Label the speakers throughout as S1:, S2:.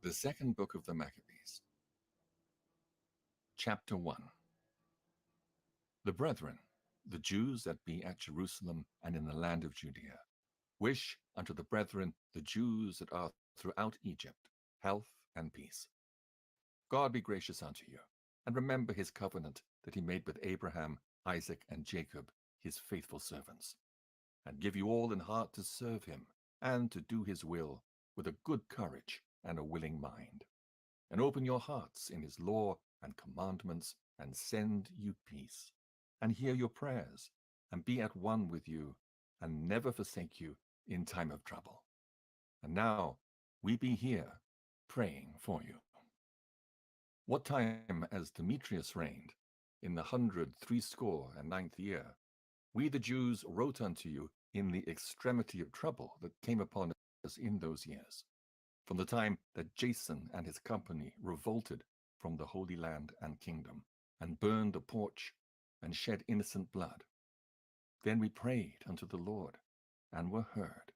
S1: The second book of the Maccabees. Chapter 1. The brethren, the Jews that be at Jerusalem and in the land of Judea, wish unto the brethren, the Jews that are throughout Egypt, health and peace. God be gracious unto you, and remember his covenant that he made with Abraham, Isaac, and Jacob, his faithful servants, and give you all in heart to serve him, and to do his will, with a good courage and a willing mind, and open your hearts in his law and commandments, and send you peace, and hear your prayers, and be at one with you, and never forsake you in time of trouble. And now we be here praying for you. What time as Demetrius reigned, in the 169th year, we the Jews wrote unto you in the extremity of trouble that came upon us in those years, from the time that Jason and his company revolted from the Holy Land and kingdom, and burned the porch, and shed innocent blood. Then we prayed unto the Lord, and were heard.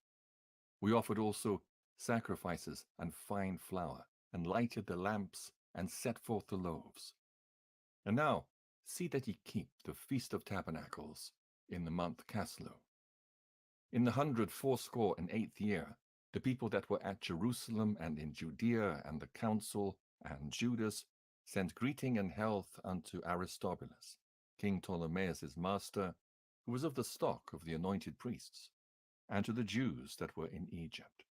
S1: We offered also sacrifices and fine flour, and lighted the lamps, and set forth the loaves. And now see that ye keep the Feast of Tabernacles in the month Caslu. In the 168th year, the people that were at Jerusalem and in Judea, and the council, and Judas, sent greeting and health unto Aristobulus, King Ptolemaeus' master, who was of the stock of the anointed priests, and to the Jews that were in Egypt.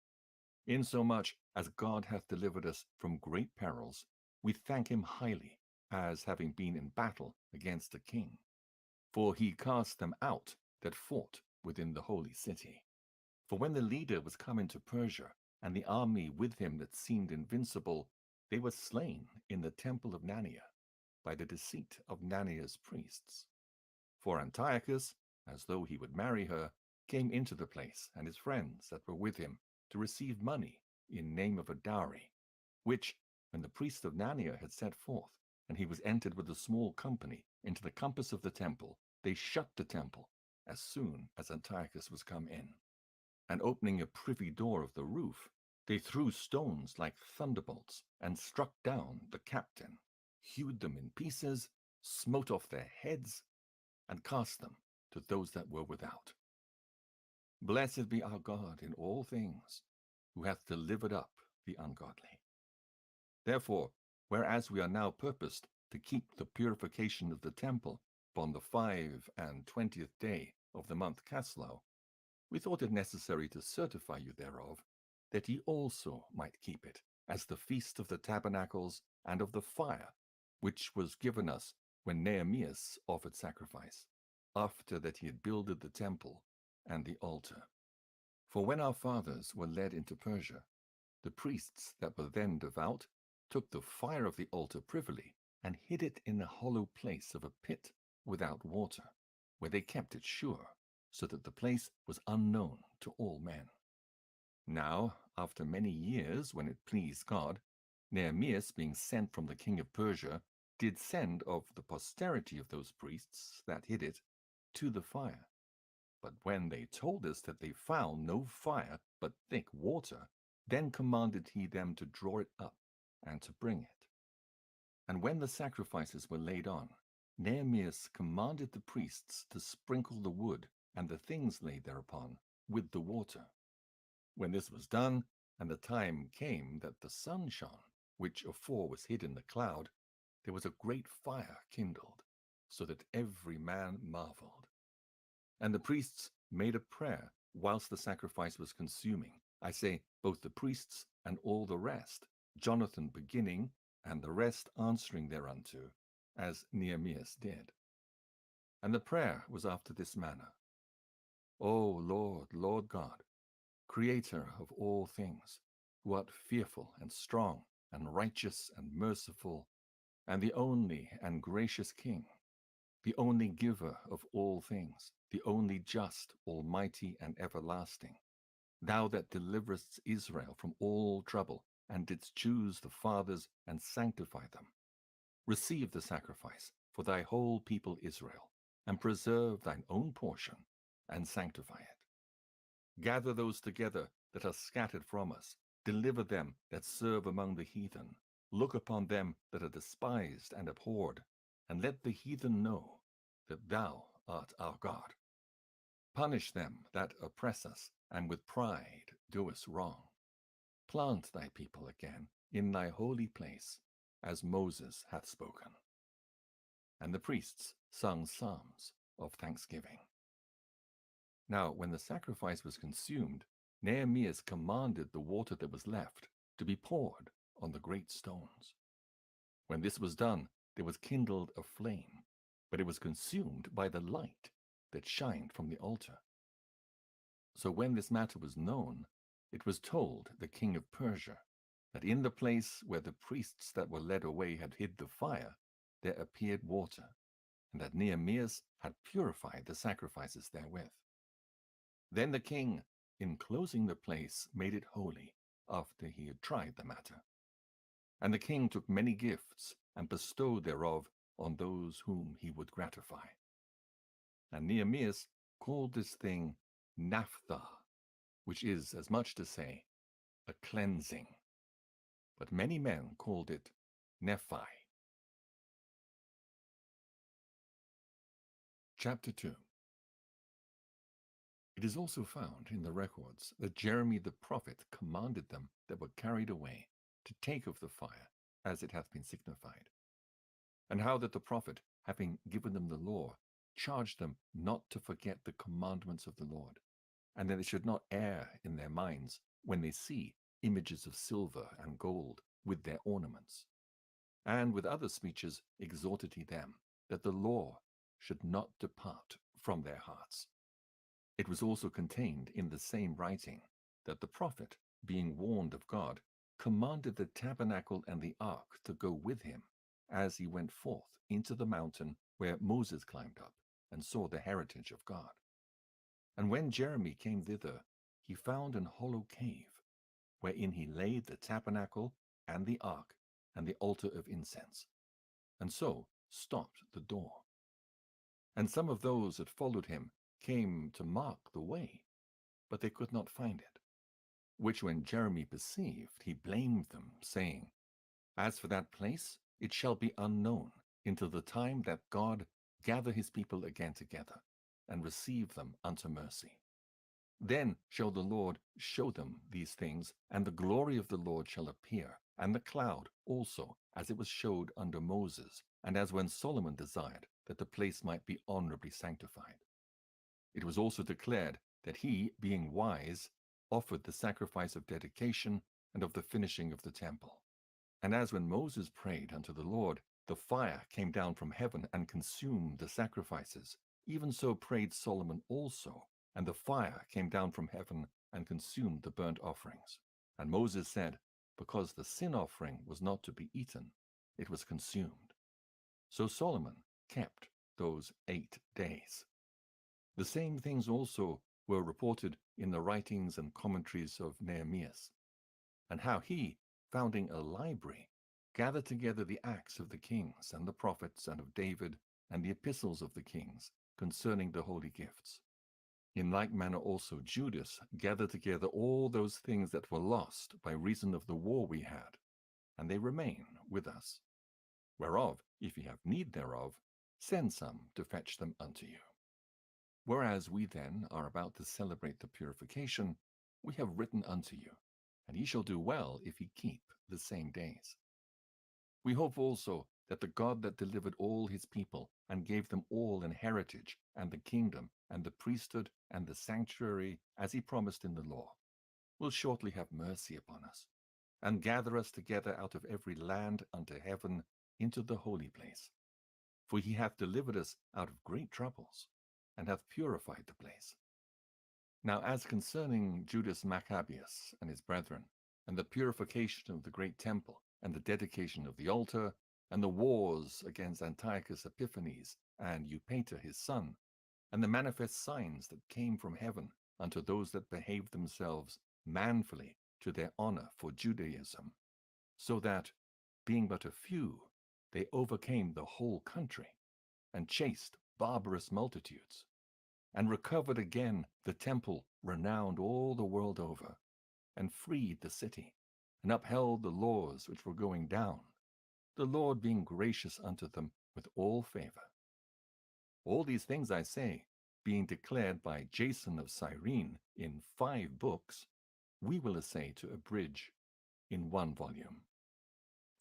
S1: Insomuch as God hath delivered us from great perils, we thank him highly, as having been in battle against the king. For he cast them out that fought within the holy city. For when the leader was come into Persia, and the army with him that seemed invincible, they were slain in the temple of Nania, by the deceit of Nania's priests. For Antiochus, as though he would marry her, came into the place, and his friends that were with him, to receive money in name of a dowry, which, when the priest of Nania had set forth, and he was entered with a small company into the compass of the temple, they shut the temple as soon as Antiochus was come in. And opening a privy door of the roof, they threw stones like thunderbolts, and struck down the captain, hewed them in pieces, smote off their heads, and cast them to those that were without. Blessed be our God in all things, who hath delivered up the ungodly. Therefore, whereas we are now purposed to keep the purification of the temple upon the 25th day of the month Caslu, we thought it necessary to certify you thereof, that ye also might keep it, as the feast of the tabernacles and of the fire, which was given us when Nehemias offered sacrifice, after that he had builded the temple and the altar. For when our fathers were led into Persia, the priests that were then devout took the fire of the altar privily, and hid it in a hollow place of a pit without water, where they kept it sure, so that the place was unknown to all men. Now, after many years, when it pleased God, Nehemias, being sent from the king of Persia, did send of the posterity of those priests that hid it to the fire. But when they told us that they found no fire but thick water, then commanded he them to draw it up and to bring it. And when the sacrifices were laid on, Nehemias commanded the priests to sprinkle the wood and the things laid thereupon with the water. When this was done, and the time came that the sun shone, which afore was hid in the cloud, there was a great fire kindled, so that every man marveled. And the priests made a prayer whilst the sacrifice was consuming. I say, both the priests and all the rest, Jonathan beginning, and the rest answering thereunto, as Nehemias did. And the prayer was after this manner: O Lord, Lord God, Creator of all things, who art fearful and strong and righteous and merciful, and the only and gracious King, the only giver of all things, the only just, almighty, and everlasting, thou that deliverest Israel from all trouble, and didst choose the fathers and sanctify them. Receive the sacrifice for thy whole people Israel, and preserve thine own portion, and sanctify it. Gather those together that are scattered from us, Deliver them that serve among the heathen. Look upon them that are despised and abhorred, and let the heathen know that thou art our God. Punish them that oppress us, and with pride do us wrong. Plant thy people again in thy holy place, as Moses hath spoken. And the priests sung psalms of thanksgiving. Now, when the sacrifice was consumed, Nehemiah commanded the water that was left to be poured on the great stones. When this was done, there was kindled a flame, but it was consumed by the light that shined from the altar. So when this matter was known, it was told the king of Persia that in the place where the priests that were led away had hid the fire, there appeared water, and that Nehemiah had purified the sacrifices therewith. Then the king, in closing the place, made it holy, after he had tried the matter. And the king took many gifts, and bestowed thereof on those whom he would gratify. And Nehemiah called this thing Naphtah, which is as much to say, a cleansing. But many men called it Nephi. Chapter 2. It is also found in the records that Jeremy the prophet commanded them that were carried away to take of the fire, as it hath been signified. And how that the prophet, having given them the law, charged them not to forget the commandments of the Lord, and that they should not err in their minds when they see images of silver and gold with their ornaments. And with other speeches exhorted he them that the law should not depart from their hearts. It was also contained in the same writing that the prophet, being warned of God, commanded the tabernacle and the ark to go with him as he went forth into the mountain where Moses climbed up and saw the heritage of God. And when Jeremy came thither, he found an hollow cave, wherein he laid the tabernacle and the ark and the altar of incense, and so stopped the door. And some of those that followed him came to mark the way, but they could not find it. Which when Jeremy perceived, he blamed them, saying, As for that place, it shall be unknown until the time that God gather his people again together, and receive them unto mercy. Then shall the Lord show them these things, and the glory of the Lord shall appear, and the cloud also, as it was showed under Moses, and as when Solomon desired that the place might be honorably sanctified. It was also declared that he, being wise, offered the sacrifice of dedication and of the finishing of the temple. And as when Moses prayed unto the Lord, the fire came down from heaven and consumed the sacrifices, even so prayed Solomon also, and the fire came down from heaven and consumed the burnt offerings. And Moses said, Because the sin offering was not to be eaten, it was consumed. So Solomon kept those 8 days. The same things also were reported in the writings and commentaries of Nehemiah, and how he, founding a library, gathered together the acts of the kings and the prophets and of David and the epistles of the kings concerning the holy gifts. In like manner also Judas gathered together all those things that were lost by reason of the war we had, and they remain with us. Whereof, if ye have need thereof, send some to fetch them unto you. Whereas we then are about to celebrate the purification, we have written unto you, and ye shall do well if ye keep the same days. We hope also that the God that delivered all his people, and gave them all an heritage, and the kingdom, and the priesthood, and the sanctuary, as he promised in the law, will shortly have mercy upon us, and gather us together out of every land unto heaven into the holy place. For he hath delivered us out of great troubles, and hath purified the place. Now as concerning Judas Maccabeus and his brethren, and the purification of the great temple, and the dedication of the altar, and the wars against Antiochus Epiphanes and Eupator his son, and the manifest signs that came from heaven unto those that behaved themselves manfully to their honor for Judaism, so that, being but a few, they overcame the whole country, and chased barbarous multitudes, and recovered again the temple renowned all the world over, and freed the city, and upheld the laws which were going down, the Lord being gracious unto them with all favor. All these things, I say, being declared by Jason of Cyrene in 5 books, we will essay to abridge in 1 volume.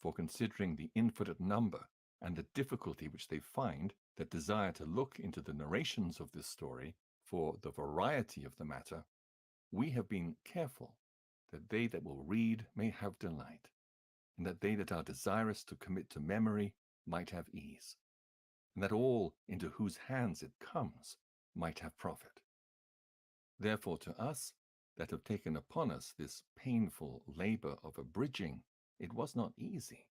S1: For considering the infinite number and the difficulty which they find that desire to look into the narrations of this story for the variety of the matter, we have been careful that they that will read may have delight, and that they that are desirous to commit to memory might have ease, and that all into whose hands it comes might have profit. Therefore to us that have taken upon us this painful labor of abridging, it was not easy,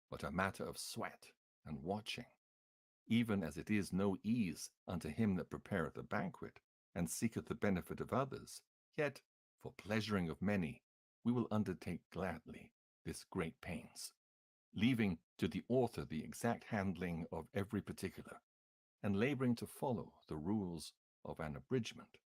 S1: but a matter of sweat and watching, even as it is no ease unto him that prepareth a banquet, and seeketh the benefit of others, yet, for pleasuring of many, we will undertake gladly this great pains, leaving to the author the exact handling of every particular, and laboring to follow the rules of an abridgment.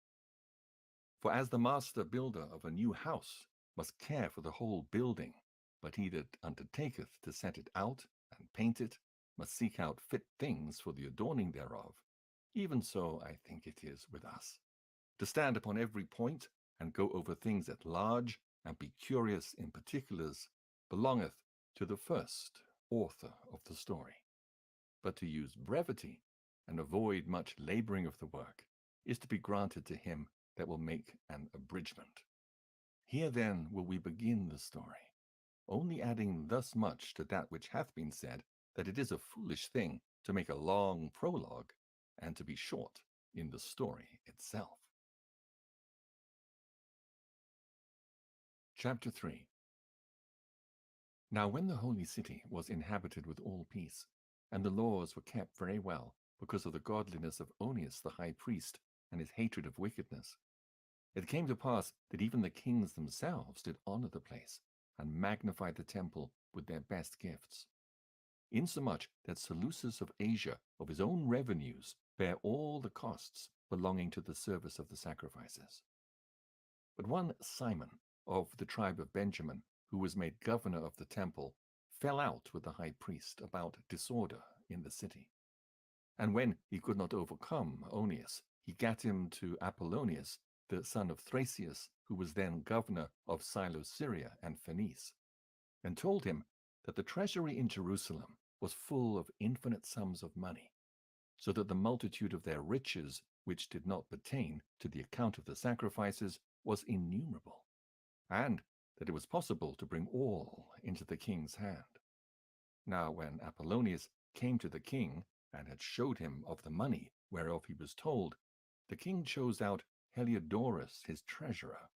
S1: For as the master builder of a new house must care for the whole building, but he that undertaketh to set it out and paint it must seek out fit things for the adorning thereof, even so I think it is with us, to stand upon every point and go over things at large and be curious in particulars belongeth to the first author of the story. But to use brevity and avoid much laboring of the work is to be granted to him that will make an abridgment. Here then will we begin the story, only adding thus much to that which hath been said, that it is a foolish thing to make a long prologue, and to be short in the story itself. Chapter 3. Now when the holy city was inhabited with all peace, and the laws were kept very well, because of the godliness of Onias the high priest, and his hatred of wickedness, it came to pass that even the kings themselves did honor the place, and magnify the temple with their best gifts. Insomuch that Seleucus of Asia of his own revenues bare all the costs belonging to the service of the sacrifices. But one Simon of the tribe of Benjamin, who was made governor of the temple, fell out with the high priest about disorder in the city. And when he could not overcome Onias, he gat him to Apollonius, the son of Thracius, who was then governor of Cilicia and Phoenice, and told him that the treasury in Jerusalem was full of infinite sums of money, so that the multitude of their riches, which did not pertain to the account of the sacrifices, was innumerable, and that it was possible to bring all into the king's hand. Now when Apollonius came to the king, and had showed him of the money whereof he was told, the king chose out Heliodorus his treasurer,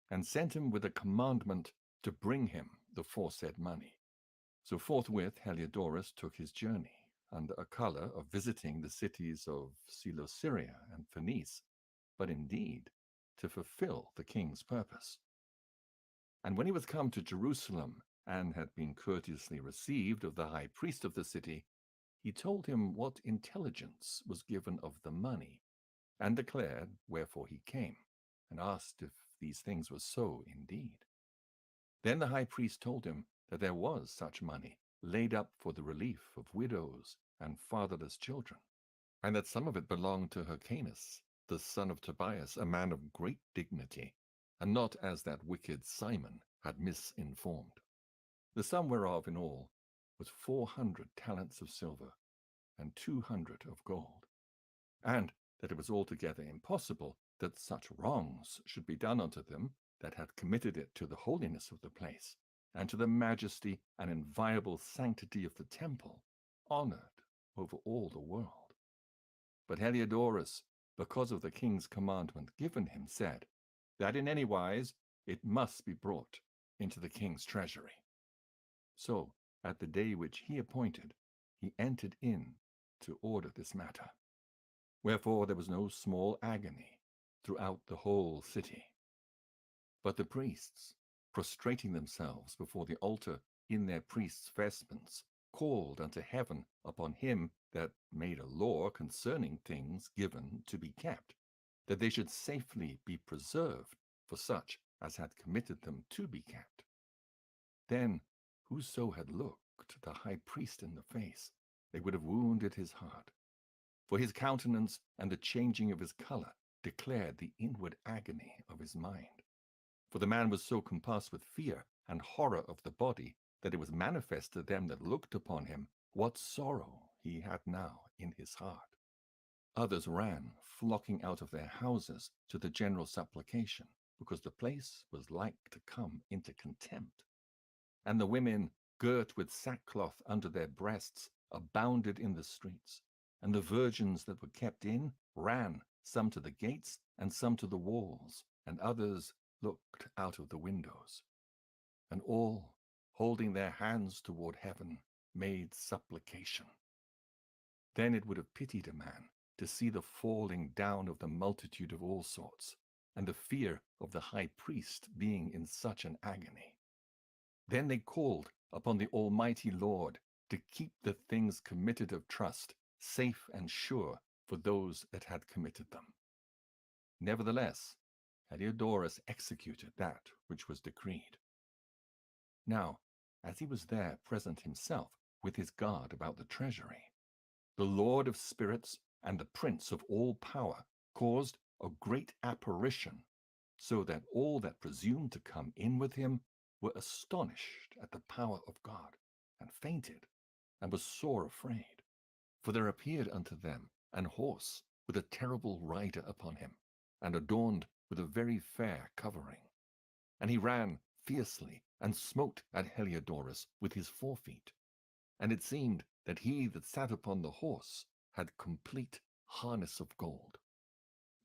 S1: and sent him with a commandment to bring him the foresaid money. So forthwith Heliodorus took his journey, under a colour of visiting the cities of Cilicia and Phoenice, but indeed to fulfill the king's purpose. And when he was come to Jerusalem, and had been courteously received of the high priest of the city, he told him what intelligence was given of the money, and declared wherefore he came, and asked if these things were so indeed. Then the high priest told him that there was such money laid up for the relief of widows and fatherless children, and that some of it belonged to Hyrcanus, the son of Tobias, a man of great dignity, and not as that wicked Simon had misinformed. The sum whereof in all was 400 talents of silver, and 200 of gold, and that it was altogether impossible that such wrongs should be done unto them that had committed it to the holiness of the place, and to the majesty and inviolable sanctity of the temple, honored over all the world. But Heliodorus, because of the king's commandment given him, said that in any wise it must be brought into the king's treasury. So, at the day which he appointed, he entered in to order this matter. Wherefore there was no small agony throughout the whole city. But the priests, prostrating themselves before the altar in their priests' vestments, called unto heaven upon him that made a law concerning things given to be kept, that they should safely be preserved for such as had committed them to be kept. Then whoso had looked the high priest in the face, they would have wounded his heart. For his countenance and the changing of his colour declared the inward agony of his mind. For the man was so compassed with fear and horror of the body, that it was manifest to them that looked upon him what sorrow he had now in his heart. Others ran, flocking out of their houses to the general supplication, because the place was like to come into contempt. And the women, girt with sackcloth under their breasts, abounded in the streets. And the virgins that were kept in ran, some to the gates, and some to the walls, and others looked out of the windows. And all, holding their hands toward heaven, made supplication. Then it would have pitied a man to see the falling down of the multitude of all sorts, and the fear of the high priest being in such an agony. Then they called upon the Almighty Lord to keep the things committed of trust safe and sure for those that had committed them. Nevertheless, Heliodorus executed that which was decreed. Now, as he was there present himself with his guard about the treasury, the Lord of spirits and the Prince of all power caused a great apparition, so that all that presumed to come in with him were astonished at the power of God, and fainted, and was sore afraid. For there appeared unto them an horse with a terrible rider upon him, and adorned with a very fair covering. And he ran fiercely, and smote at Heliodorus with his forefeet. And it seemed that he that sat upon the horse had complete harness of gold.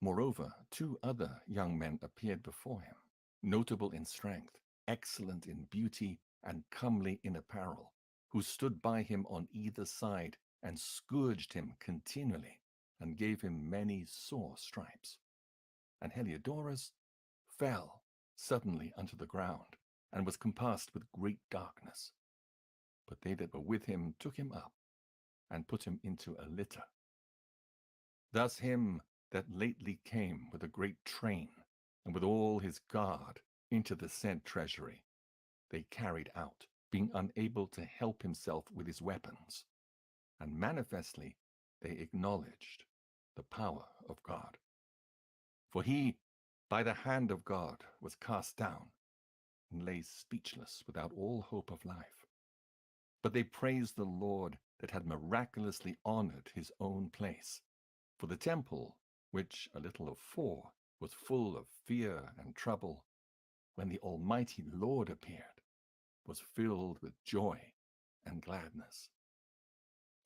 S1: Moreover, 2 other young men appeared before him, notable in strength, excellent in beauty, and comely in apparel, who stood by him on either side, and scourged him continually, and gave him many sore stripes. And Heliodorus fell suddenly unto the ground, and was compassed with great darkness. But they that were with him took him up, and put him into a litter. Thus him that lately came with a great train, and with all his guard, into the said treasury, they carried out, being unable to help himself with his weapons. And manifestly they acknowledged the power of God. For he, by the hand of God, was cast down, and lay speechless without all hope of life. But they praised the Lord that had miraculously honored his own place. For the temple, which a little afore was full of fear and trouble, when the Almighty Lord appeared, was filled with joy and gladness.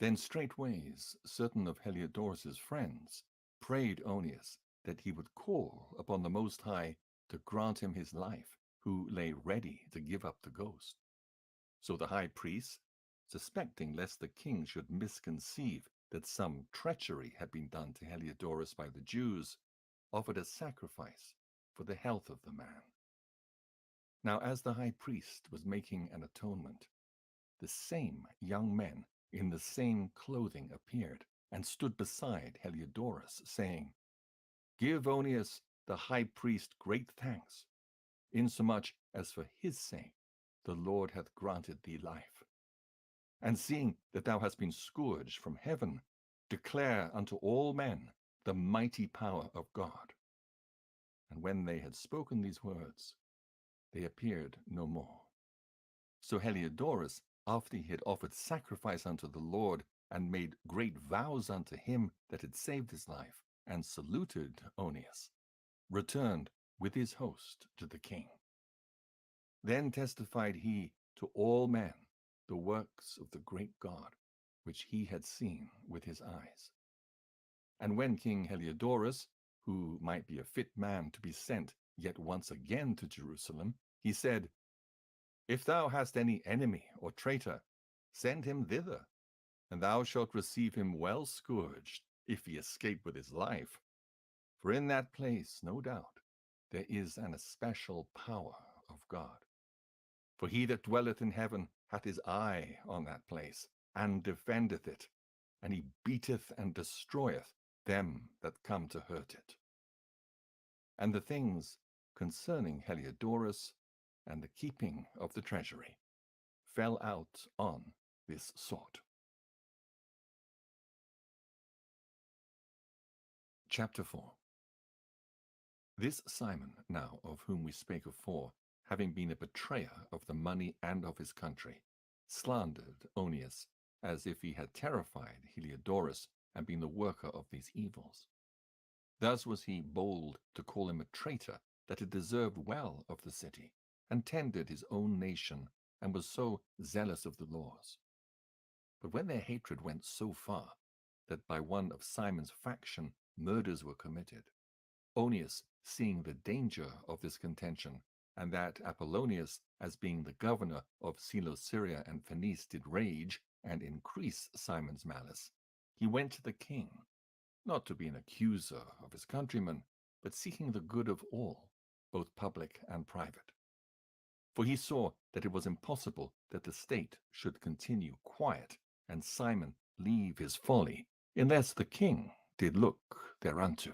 S1: Then straightways certain of Heliodorus' friends prayed Onias that he would call upon the Most High to grant him his life, who lay ready to give up the ghost. So the high priest, suspecting lest the king should misconceive that some treachery had been done to Heliodorus by the Jews, offered a sacrifice for the health of the man. Now as the high priest was making an atonement, the same young men in the same clothing appeared, and stood beside Heliodorus, saying, Give Onias the high priest great thanks, insomuch as for his sake the Lord hath granted thee life. And seeing that thou hast been scourged from heaven, declare unto all men the mighty power of God. And when they had spoken these words, they appeared no more. So Heliodorus, after he had offered sacrifice unto the Lord, and made great vows unto him that had saved his life, and saluted Onias, returned with his host to the king. Then testified he to all men the works of the great God, which he had seen with his eyes. And when King Heliodorus, who might be a fit man to be sent yet once again to Jerusalem, he said, If thou hast any enemy or traitor, send him thither, and thou shalt receive him well scourged, if he escape with his life. For in that place, no doubt, there is an especial power of God. For he that dwelleth in heaven hath his eye on that place, and defendeth it, and he beateth and destroyeth them that come to hurt it. And the things concerning Heliodorus and the keeping of the treasury fell out on this sort. Chapter 4. This Simon, now of whom we spake afore, having been a betrayer of the money and of his country, slandered Onias, as if he had terrified Heliodorus and been the worker of these evils. Thus was he bold to call him a traitor, that had deserved well of the city, and tended his own nation, and was so zealous of the laws. But when their hatred went so far, that by one of Simon's faction murders were committed, Onias, seeing the danger of this contention, and that Apollonius, as being the governor of Coele and Phenice, did rage and increase Simon's malice, he went to the king, not to be an accuser of his countrymen, but seeking the good of all, both public and private. For he saw that it was impossible that the state should continue quiet, and Simon leave his folly, unless the king did look thereunto.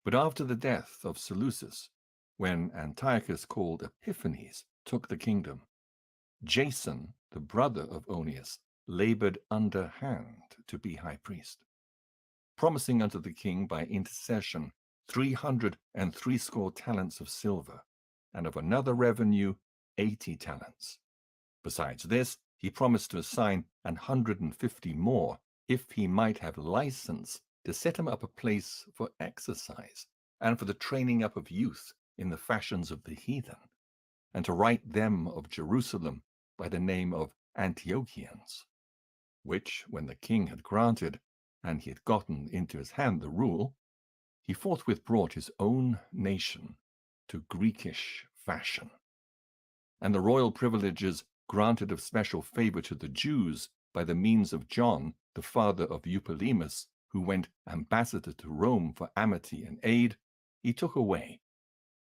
S1: But after the death of Seleucus, when Antiochus called Epiphanes took the kingdom, Jason, the brother of Onias, labored underhand to be high priest, promising unto the king by intercession 360 talents of silver, and of another revenue 80 talents. Besides this, he promised to assign 150 more, if he might have license to set him up a place for exercise, and for the training up of youth in the fashions of the heathen, and to write them of Jerusalem by the name of Antiochians, which, when the king had granted, and he had gotten into his hand the rule, he forthwith brought his own nation to Greekish fashion. And the royal privileges granted of special favor to the Jews by the means of John, the father of Eupolemus, who went ambassador to Rome for amity and aid, he took away,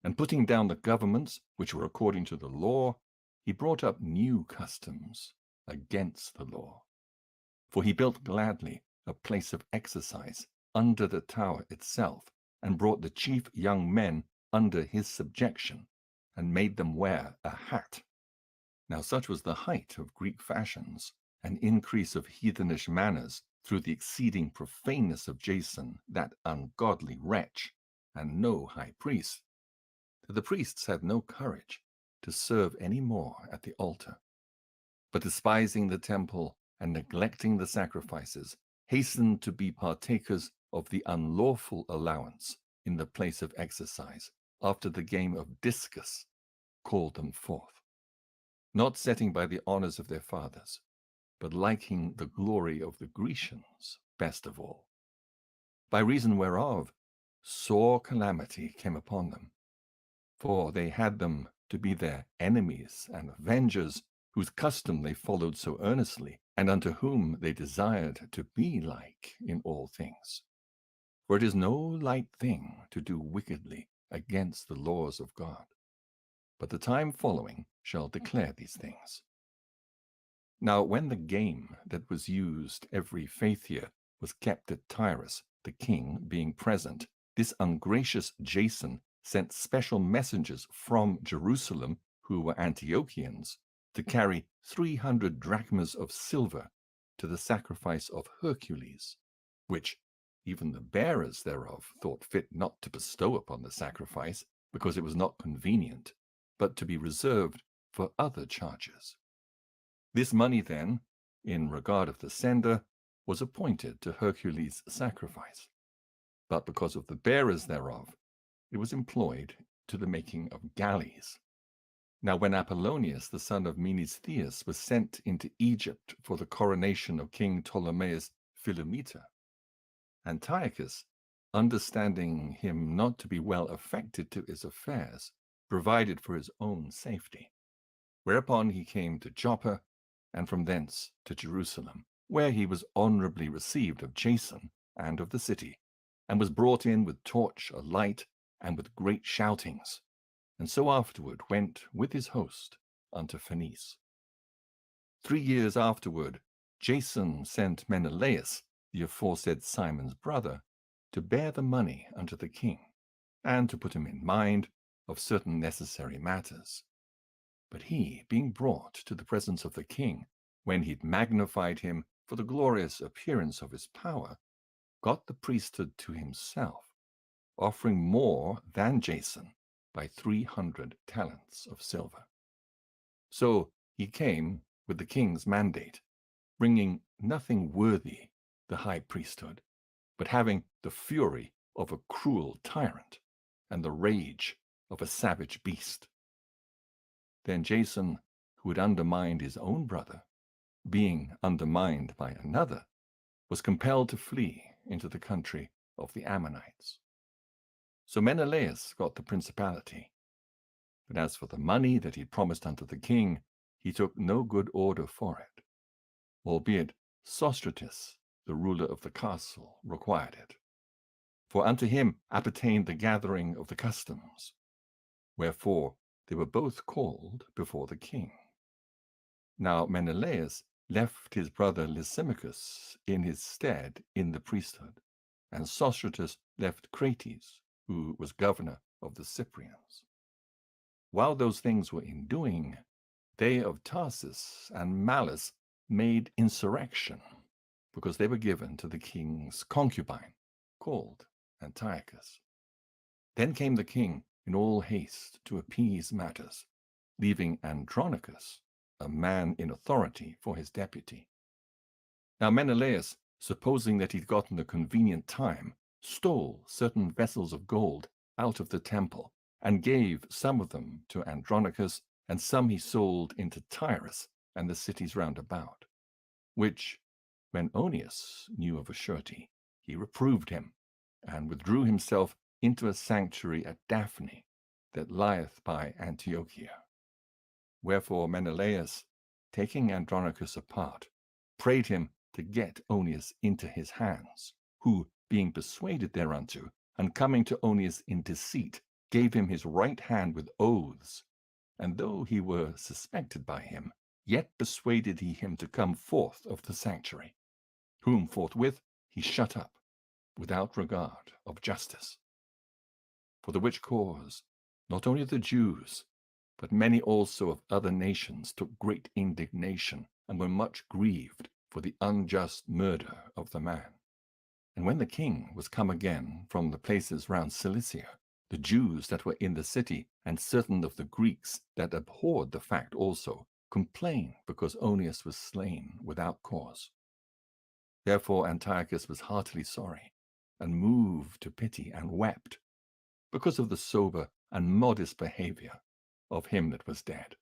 S1: and putting down the governments which were according to the law, he brought up new customs against the law. For he built gladly a place of exercise under the tower itself, and brought the chief young men under his subjection, and made them wear a hat. Now such was the height of Greek fashions, and increase of heathenish manners, through the exceeding profaneness of Jason, that ungodly wretch, and no high priest, that the priests had no courage to serve any more at the altar, but despising the temple and neglecting the sacrifices, hastened to be partakers of the unlawful allowance in the place of exercise, after the game of discus called them forth, not setting by the honors of their fathers, but liking the glory of the Grecians best of all. By reason whereof sore calamity came upon them, for they had them to be their enemies and avengers, whose custom they followed so earnestly, and unto whom they desired to be like in all things. For it is no light thing to do wickedly against the laws of God, but the time following shall declare these things. Now when the game that was used every faith year was kept at Tyrus, the king being present, this ungracious Jason sent special messengers from Jerusalem, who were Antiochians, to carry 300 drachmas of silver to the sacrifice of Hercules, which even the bearers thereof thought fit not to bestow upon the sacrifice, because it was not convenient, but to be reserved for other charges. This money, then, in regard of the sender, was appointed to Hercules' sacrifice, but because of the bearers thereof, it was employed to the making of galleys. Now when Apollonius, the son of Menestheus, was sent into Egypt for the coronation of King Ptolemaeus Philometor, Antiochus, understanding him not to be well affected to his affairs, provided for his own safety. Whereupon he came to Joppa, and from thence to Jerusalem, where he was honorably received of Jason and of the city, and was brought in with torch alight and with great shoutings, and so afterward went with his host unto Phenice. 3 years afterward, Jason sent Menelaus, the aforesaid Simon's brother, to bear the money unto the king, and to put him in mind of certain necessary matters. But he, being brought to the presence of the king, when he'd magnified him for the glorious appearance of his power, got the priesthood to himself, offering more than Jason by 300 talents of silver. So he came with the king's mandate, bringing nothing worthy the high priesthood, but having the fury of a cruel tyrant and the rage of a savage beast. Then Jason, who had undermined his own brother, being undermined by another, was compelled to flee into the country of the Ammonites. So Menelaus got the principality. But as for the money that he promised unto the king, he took no good order for it, albeit Sostratus, the ruler of the castle, required it. For unto him appertained the gathering of the customs, wherefore they were both called before the king. Now Menelaus left his brother Lysimachus in his stead in the priesthood, and Sostratus left Crates, who was governor of the Cyprians. While those things were in doing, they of Tarsus and Malice made insurrection, because they were given to the king's concubine, called Antiochus. Then came the king in all haste to appease matters, leaving Andronicus, a man in authority, for his deputy. Now Menelaus, supposing that he'd gotten a convenient time, stole certain vessels of gold out of the temple, and gave some of them to Andronicus, and some he sold into Tyrus and the cities round about, which, when Onias knew of a surety, he reproved him, and withdrew himself into a sanctuary at Daphne, that lieth by Antiochia. Wherefore Menelaus, taking Andronicus apart, prayed him to get Onias into his hands, who, being persuaded thereunto, and coming to Onias in deceit, gave him his right hand with oaths, and though he were suspected by him, yet persuaded he him to come forth of the sanctuary, whom forthwith he shut up, without regard of justice. For the which cause, not only the Jews, but many also of other nations took great indignation, and were much grieved for the unjust murder of the man. And when the king was come again from the places round Cilicia, the Jews that were in the city, and certain of the Greeks that abhorred the fact also, complained because Onias was slain without cause. Therefore Antiochus was heartily sorry, and moved to pity, and wept, because of the sober and modest behavior of him that was dead.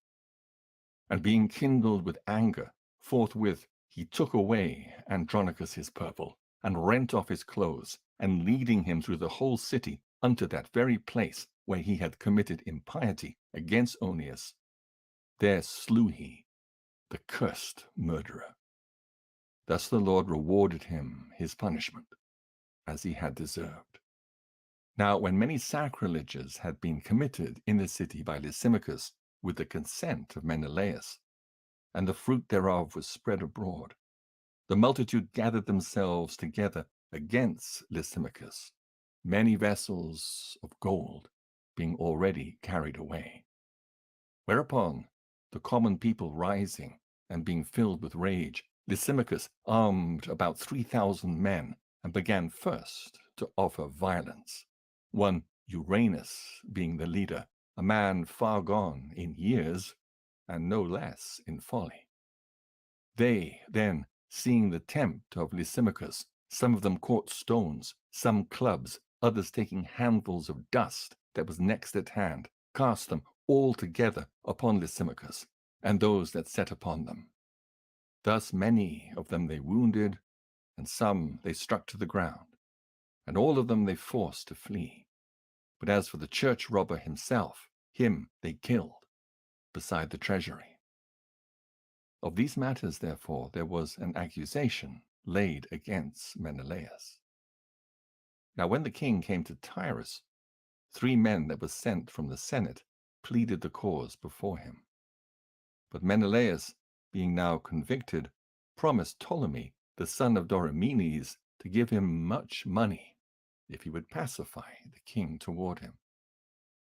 S1: And being kindled with anger, forthwith he took away Andronicus his purple, and rent off his clothes, and leading him through the whole city unto that very place where he had committed impiety against Onias, there slew he the cursed murderer. Thus the Lord rewarded him his punishment, as he had deserved. Now when many sacrileges had been committed in the city by Lysimachus with the consent of Menelaus, and the fruit thereof was spread abroad, the multitude gathered themselves together against Lysimachus, many vessels of gold being already carried away. Whereupon the common people rising and being filled with rage, Lysimachus armed about 3,000 men, and began first to offer violence, one Uranus being the leader, a man far gone in years, and no less in folly. They then, seeing the tempt of Lysimachus, some of them caught stones, some clubs, others taking handfuls of dust that was next at hand, cast them all together upon Lysimachus, and those that set upon them. Thus many of them they wounded, and some they struck to the ground, and all of them they forced to flee. But as for the church robber himself, him they killed, beside the treasury. Of these matters, therefore, there was an accusation laid against Menelaus. Now when the king came to Tyrus, 3 men that were sent from the Senate pleaded the cause before him. But Menelaus, being now convicted, promised Ptolemy, the son of Dorymenes, to give him much money, if he would pacify the king toward him.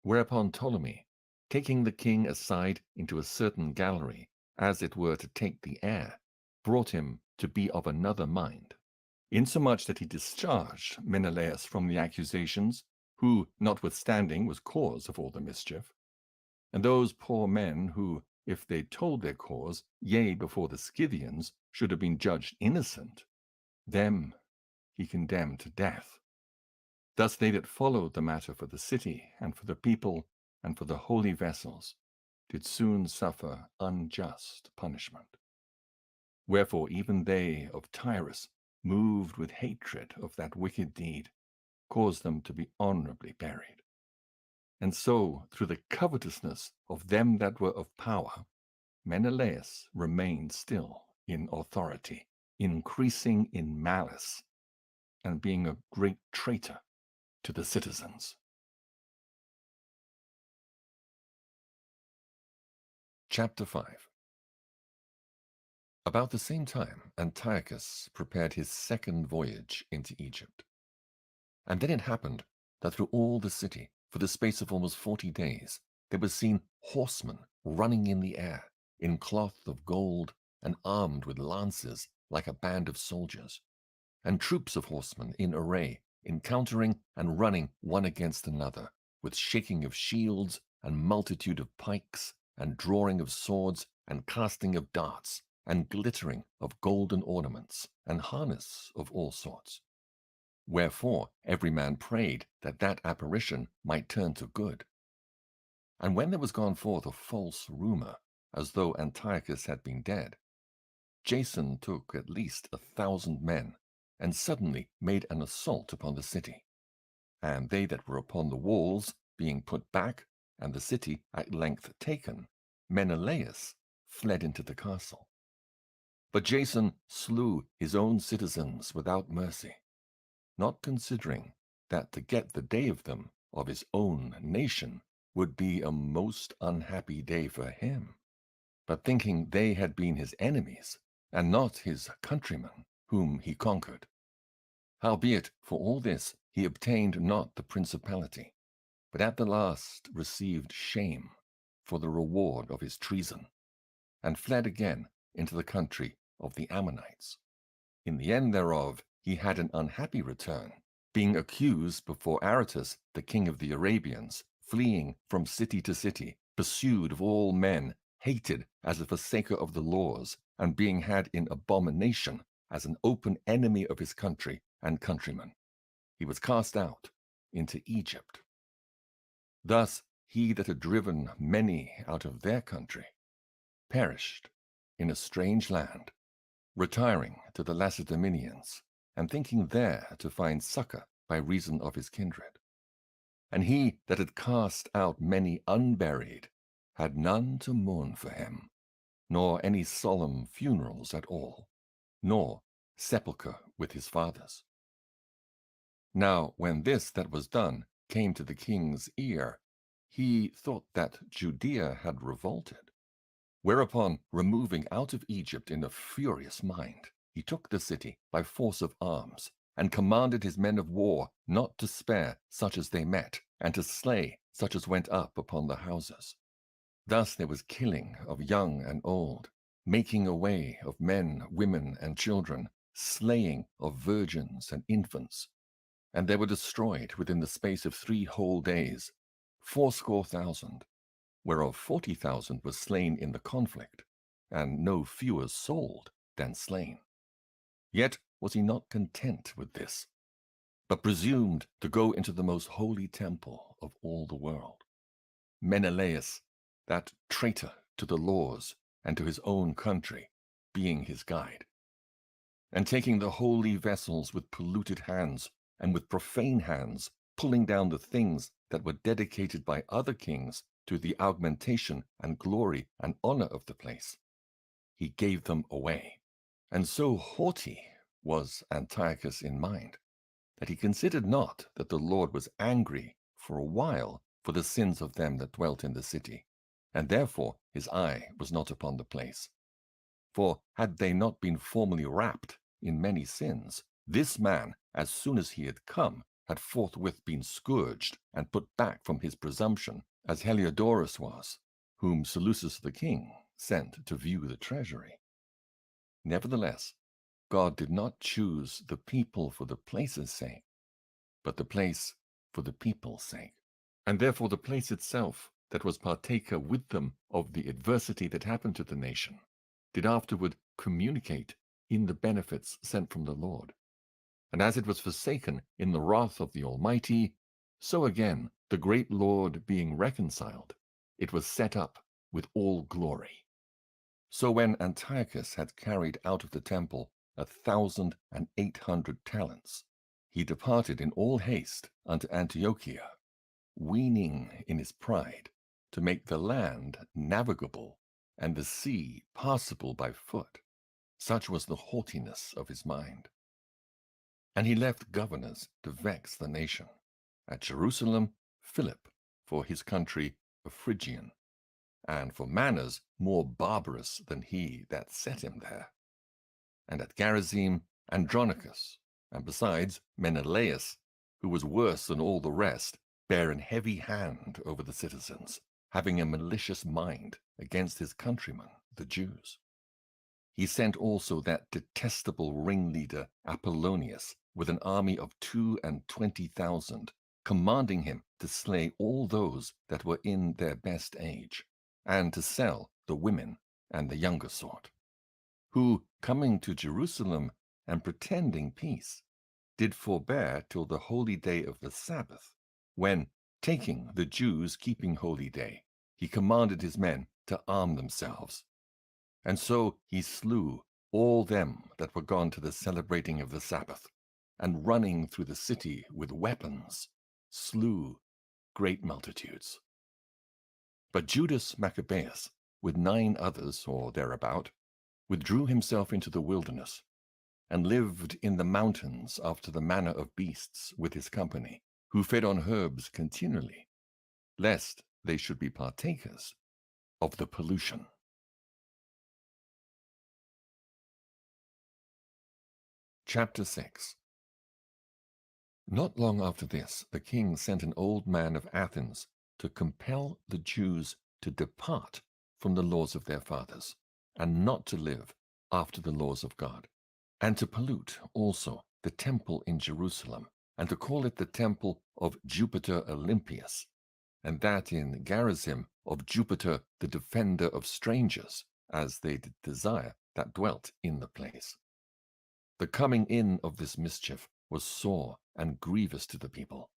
S1: Whereupon Ptolemy, taking the king aside into a certain gallery, as it were to take the air, brought him to be of another mind, insomuch that he discharged Menelaus from the accusations, who, notwithstanding, was cause of all the mischief. And those poor men who, if they told their cause, yea, before the Scythians, should have been judged innocent, them he condemned to death. Thus they that followed the matter for the city, and for the people, and for the holy vessels, did soon suffer unjust punishment. Wherefore even they of Tyrus, moved with hatred of that wicked deed, caused them to be honorably buried. And so, through the covetousness of them that were of power, Menelaus remained still in authority, increasing in malice, and being a great traitor to the citizens. Chapter 5. About the same time, Antiochus prepared his second voyage into Egypt. And then it happened that through all the city, for the space of almost 40 days, there was seen horsemen running in the air, in cloth of gold, and armed with lances like a band of soldiers, and troops of horsemen in array, encountering and running one against another, with shaking of shields, and multitude of pikes, and drawing of swords, and casting of darts, and glittering of golden ornaments, and harness of all sorts. Wherefore every man prayed that that apparition might turn to good. And when there was gone forth a false rumor, as though Antiochus had been dead, Jason took at least 1,000 men, and suddenly made an assault upon the city. And they that were upon the walls being put back, and the city at length taken, Menelaus fled into the castle. But Jason slew his own citizens without mercy, not considering that to get the day of them of his own nation would be a most unhappy day for him, but thinking they had been his enemies, and not his countrymen, whom he conquered. Howbeit, for all this he obtained not the principality, but at the last received shame for the reward of his treason, and fled again into the country of the Ammonites. In the end thereof he had an unhappy return, being accused before Aretas, the king of the Arabians, fleeing from city to city, pursued of all men, hated as a forsaker of the laws, and being had in abomination as an open enemy of his country and countrymen. He was cast out into Egypt. Thus he that had driven many out of their country perished in a strange land, retiring to the Lacedaemonians, and thinking there to find succor by reason of his kindred. And he that had cast out many unburied had none to mourn for him, nor any solemn funerals at all, nor sepulchre with his fathers. Now when this that was done came to the king's ear, he thought that Judea had revolted. Whereupon, removing out of Egypt in a furious mind, he took the city by force of arms, and commanded his men of war not to spare such as they met, and to slay such as went up upon the houses. Thus there was killing of young and old, making away of men, women, and children, slaying of virgins and infants. And they were destroyed within the space of 3 whole days, 80,000, whereof 40,000 were slain in the conflict, and no fewer sold than slain. Yet was he not content with this, but presumed to go into the most holy temple of all the world. Menelaus, that traitor to the laws and to his own country, being his guide. And taking the holy vessels with polluted hands, and with profane hands, pulling down the things that were dedicated by other kings to the augmentation and glory and honor of the place, he gave them away. And so haughty was Antiochus in mind, that he considered not that the Lord was angry for a while for the sins of them that dwelt in the city, and therefore his eye was not upon the place. For had they not been formerly wrapped in many sins, this man, as soon as he had come, had forthwith been scourged and put back from his presumption, as Heliodorus was, whom Seleucus the king sent to view the treasury. Nevertheless, God did not choose the people for the place's sake, but the place for the people's sake. And therefore the place itself, that was partaker with them of the adversity that happened to the nation, did afterward communicate in the benefits sent from the Lord. And as it was forsaken in the wrath of the Almighty, so again, the great Lord being reconciled, it was set up with all glory. So when Antiochus had carried out of the temple 1,800 talents, he departed in all haste unto Antiochia, weening in his pride to make the land navigable and the sea passable by foot. Such was the haughtiness of his mind. And he left governors to vex the nation. At Jerusalem, Philip, for his country a Phrygian, and for manners more barbarous than he that set him there. And at Gerizim, Andronicus, and besides Menelaus, who was worse than all the rest, bare an heavy hand over the citizens, having a malicious mind against his countrymen, the Jews. He sent also that detestable ringleader Apollonius with an army of 22,000, commanding him to slay all those that were in their best age, and to sell the women and the younger sort, who, coming to Jerusalem and pretending peace, did forbear till the holy day of the Sabbath, when, taking the Jews keeping holy day, he commanded his men to arm themselves. And so he slew all them that were gone to the celebrating of the Sabbath, and running through the city with weapons, slew great multitudes. But Judas Maccabeus, with 9 others or thereabout, withdrew himself into the wilderness, and lived in the mountains after the manner of beasts with his company, who fed on herbs continually, lest they should be partakers of the pollution. Chapter 6. Not long after this, the king sent an old man of Athens to compel the Jews to depart from the laws of their fathers, and not to live after the laws of God, and to pollute also the temple in Jerusalem, and to call it the temple of Jupiter Olympius, and that in Gerizim of Jupiter the defender of strangers, as they did desire that dwelt in the place. The coming in of this mischief was sore and grievous to the people.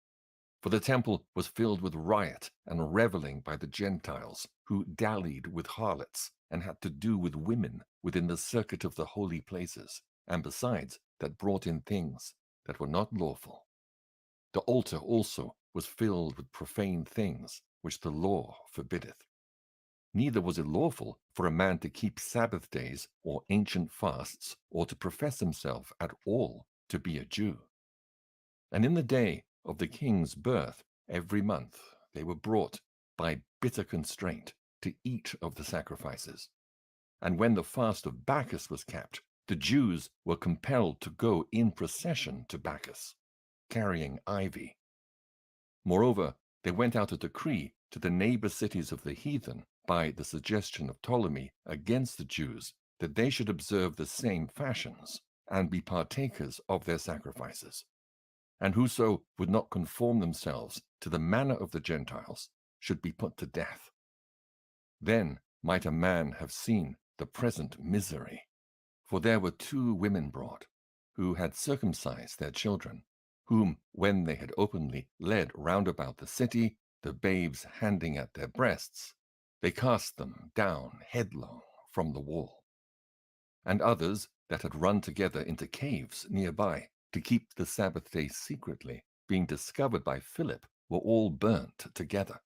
S1: For the temple was filled with riot and reveling by the Gentiles, who dallied with harlots, and had to do with women within the circuit of the holy places, and besides that brought in things that were not lawful. The altar also was filled with profane things, which the law forbiddeth. Neither was it lawful for a man to keep Sabbath days or ancient fasts, or to profess himself at all to be a Jew. And in the day of the king's birth, every month, they were brought by bitter constraint to eat of the sacrifices. And when the fast of Bacchus was kept, the Jews were compelled to go in procession to Bacchus, carrying ivy. Moreover, there went out a decree to the neighbor cities of the heathen, by the suggestion of Ptolemy against the Jews, that they should observe the same fashions, and be partakers of their sacrifices. And whoso would not conform themselves to the manner of the Gentiles should be put to death. Then might a man have seen the present misery. For there were 2 women brought, who had circumcised their children, whom, when they had openly led round about the city, the babes handing at their breasts, they cast them down headlong from the wall. And others that had run together into caves nearby to keep the Sabbath day secretly, being discovered by Philip, were all burnt together,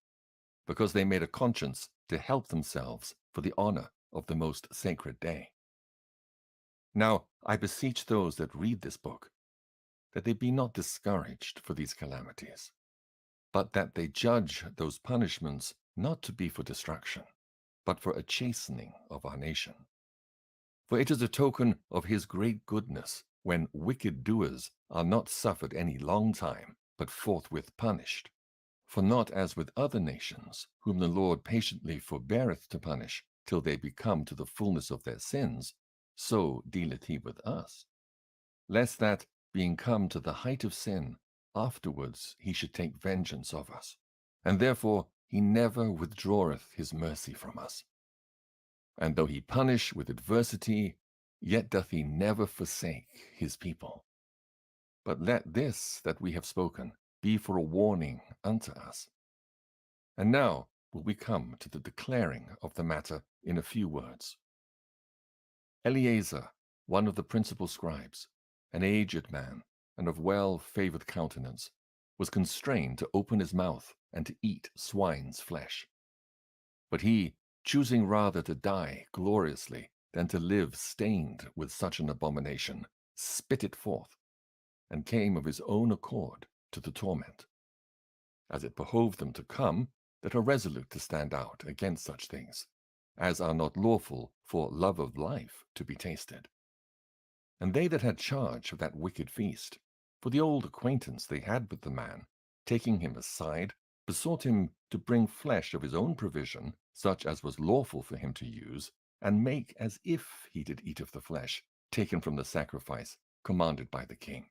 S1: because they made a conscience to help themselves for the honor of the most sacred day. Now I beseech those that read this book, that they be not discouraged for these calamities, but that they judge those punishments not to be for destruction, but for a chastening of our nation. For it is a token of his great goodness, when wicked doers are not suffered any long time, but forthwith punished. For not as with other nations, whom the Lord patiently forbeareth to punish, till they be come to the fullness of their sins, so dealeth he with us. Lest that, being come to the height of sin, afterwards he should take vengeance of us. And therefore he never withdraweth his mercy from us. And though he punish with adversity, yet doth he never forsake his people. But let this that we have spoken be for a warning unto us. And now will we come to the declaring of the matter in a few words. Eleazar, one of the principal scribes, an aged man, and of well-favored countenance, was constrained to open his mouth and to eat swine's flesh. But he, choosing rather to die gloriously than to live stained with such an abomination, spit it forth, and came of his own accord to the torment. As it behoved them to come, that are resolute to stand out against such things, as are not lawful for love of life to be tasted. And they that had charge of that wicked feast, for the old acquaintance they had with the man, taking him aside, besought him to bring flesh of his own provision, such as was lawful for him to use, and make as if he did eat of the flesh, taken from the sacrifice commanded by the king,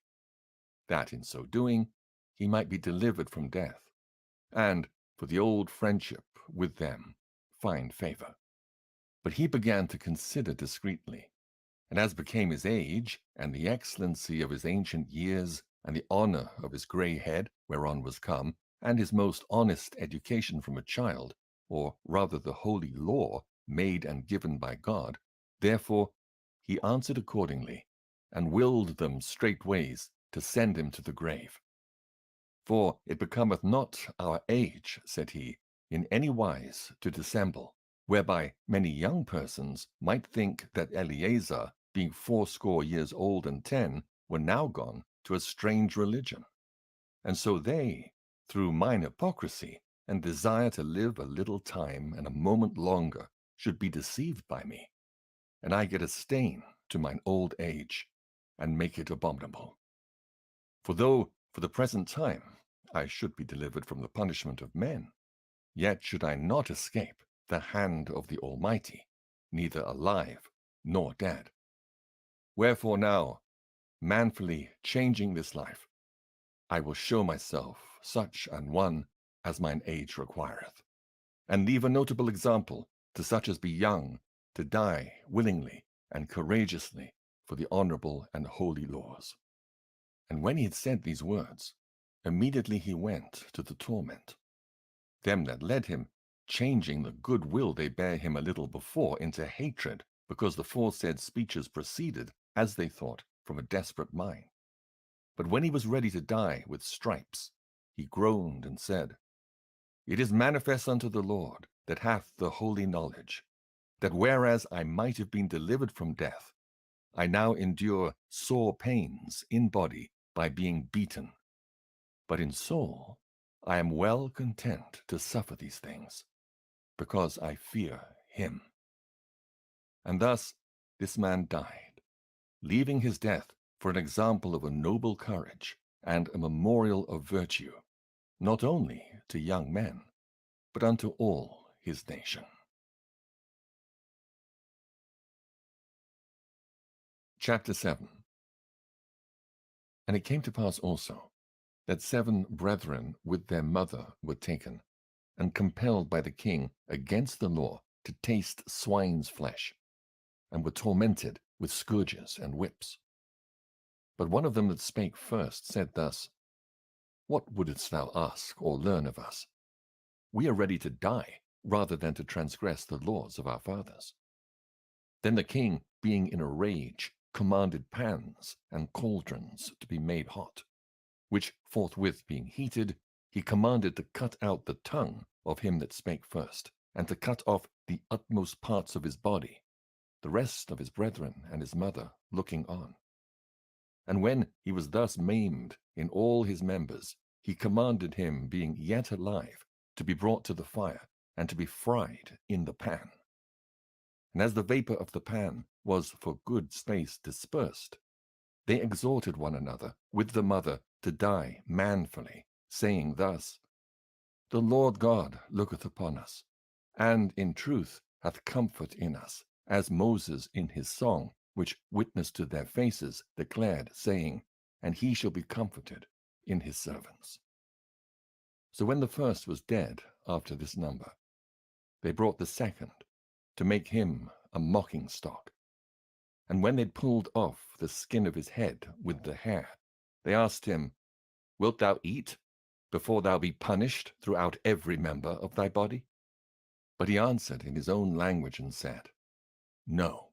S1: that in so doing he might be delivered from death, and, for the old friendship with them, find favor. But he began to consider discreetly, and as became his age, and the excellency of his ancient years, and the honor of his grey head whereon was come, and his most honest education from a child, or rather the holy law made and given by God, therefore he answered accordingly, and willed them straightways to send him to the grave. For it becometh not our age, said he, in any wise to dissemble, whereby many young persons might think that Eleazar, being 80 years old and 10, were now gone to a strange religion. And so they, through mine hypocrisy, and desire to live a little time and a moment longer, should be deceived by me, and I get a stain to mine old age, and make it abominable. For though, for the present time, I should be delivered from the punishment of men, yet should I not escape the hand of the Almighty, neither alive nor dead. Wherefore now, manfully changing this life, I will show myself such an one as mine age requireth, and leave a notable example to such as be young to die willingly and courageously for the honorable and holy laws. And when he had said these words, immediately he went to the torment. Them that led him, changing the good will they bare him a little before into hatred, because the foresaid speeches proceeded, as they thought, from a desperate mind. But when he was ready to die with stripes, he groaned and said, It is manifest unto the Lord, that hath the holy knowledge, that whereas I might have been delivered from death, I now endure sore pains in body by being beaten. But in soul I am well content to suffer these things, because I fear him. And thus this man died, leaving his death for an example of a noble courage and a memorial of virtue, not only to young men, but unto all his nation. Chapter 7. And it came to pass also, that 7 brethren with their mother were taken, and compelled by the king against the law to taste swine's flesh, and were tormented with scourges and whips. But one of them that spake first said thus, What wouldst thou ask or learn of us? We are ready to die rather than to transgress the laws of our fathers. Then the king, being in a rage, commanded pans and cauldrons to be made hot, which forthwith being heated, he commanded to cut out the tongue of him that spake first, and to cut off the utmost parts of his body, the rest of his brethren and his mother looking on. And when he was thus maimed in all his members, he commanded him, being yet alive, to be brought to the fire, and to be fried in the pan. And as the vapor of the pan was for good space dispersed, they exhorted one another with the mother to die manfully, saying thus, The Lord God looketh upon us, and in truth hath comfort in us, as Moses in his song, which witnessed to their faces, declared, saying, And he shall be comforted in his servants. So when the first was dead after this number, they brought the second, to make him a mocking stock. And when they'd pulled off the skin of his head with the hair, they asked him, Wilt thou eat, before thou be punished throughout every member of thy body? But he answered in his own language and said, No.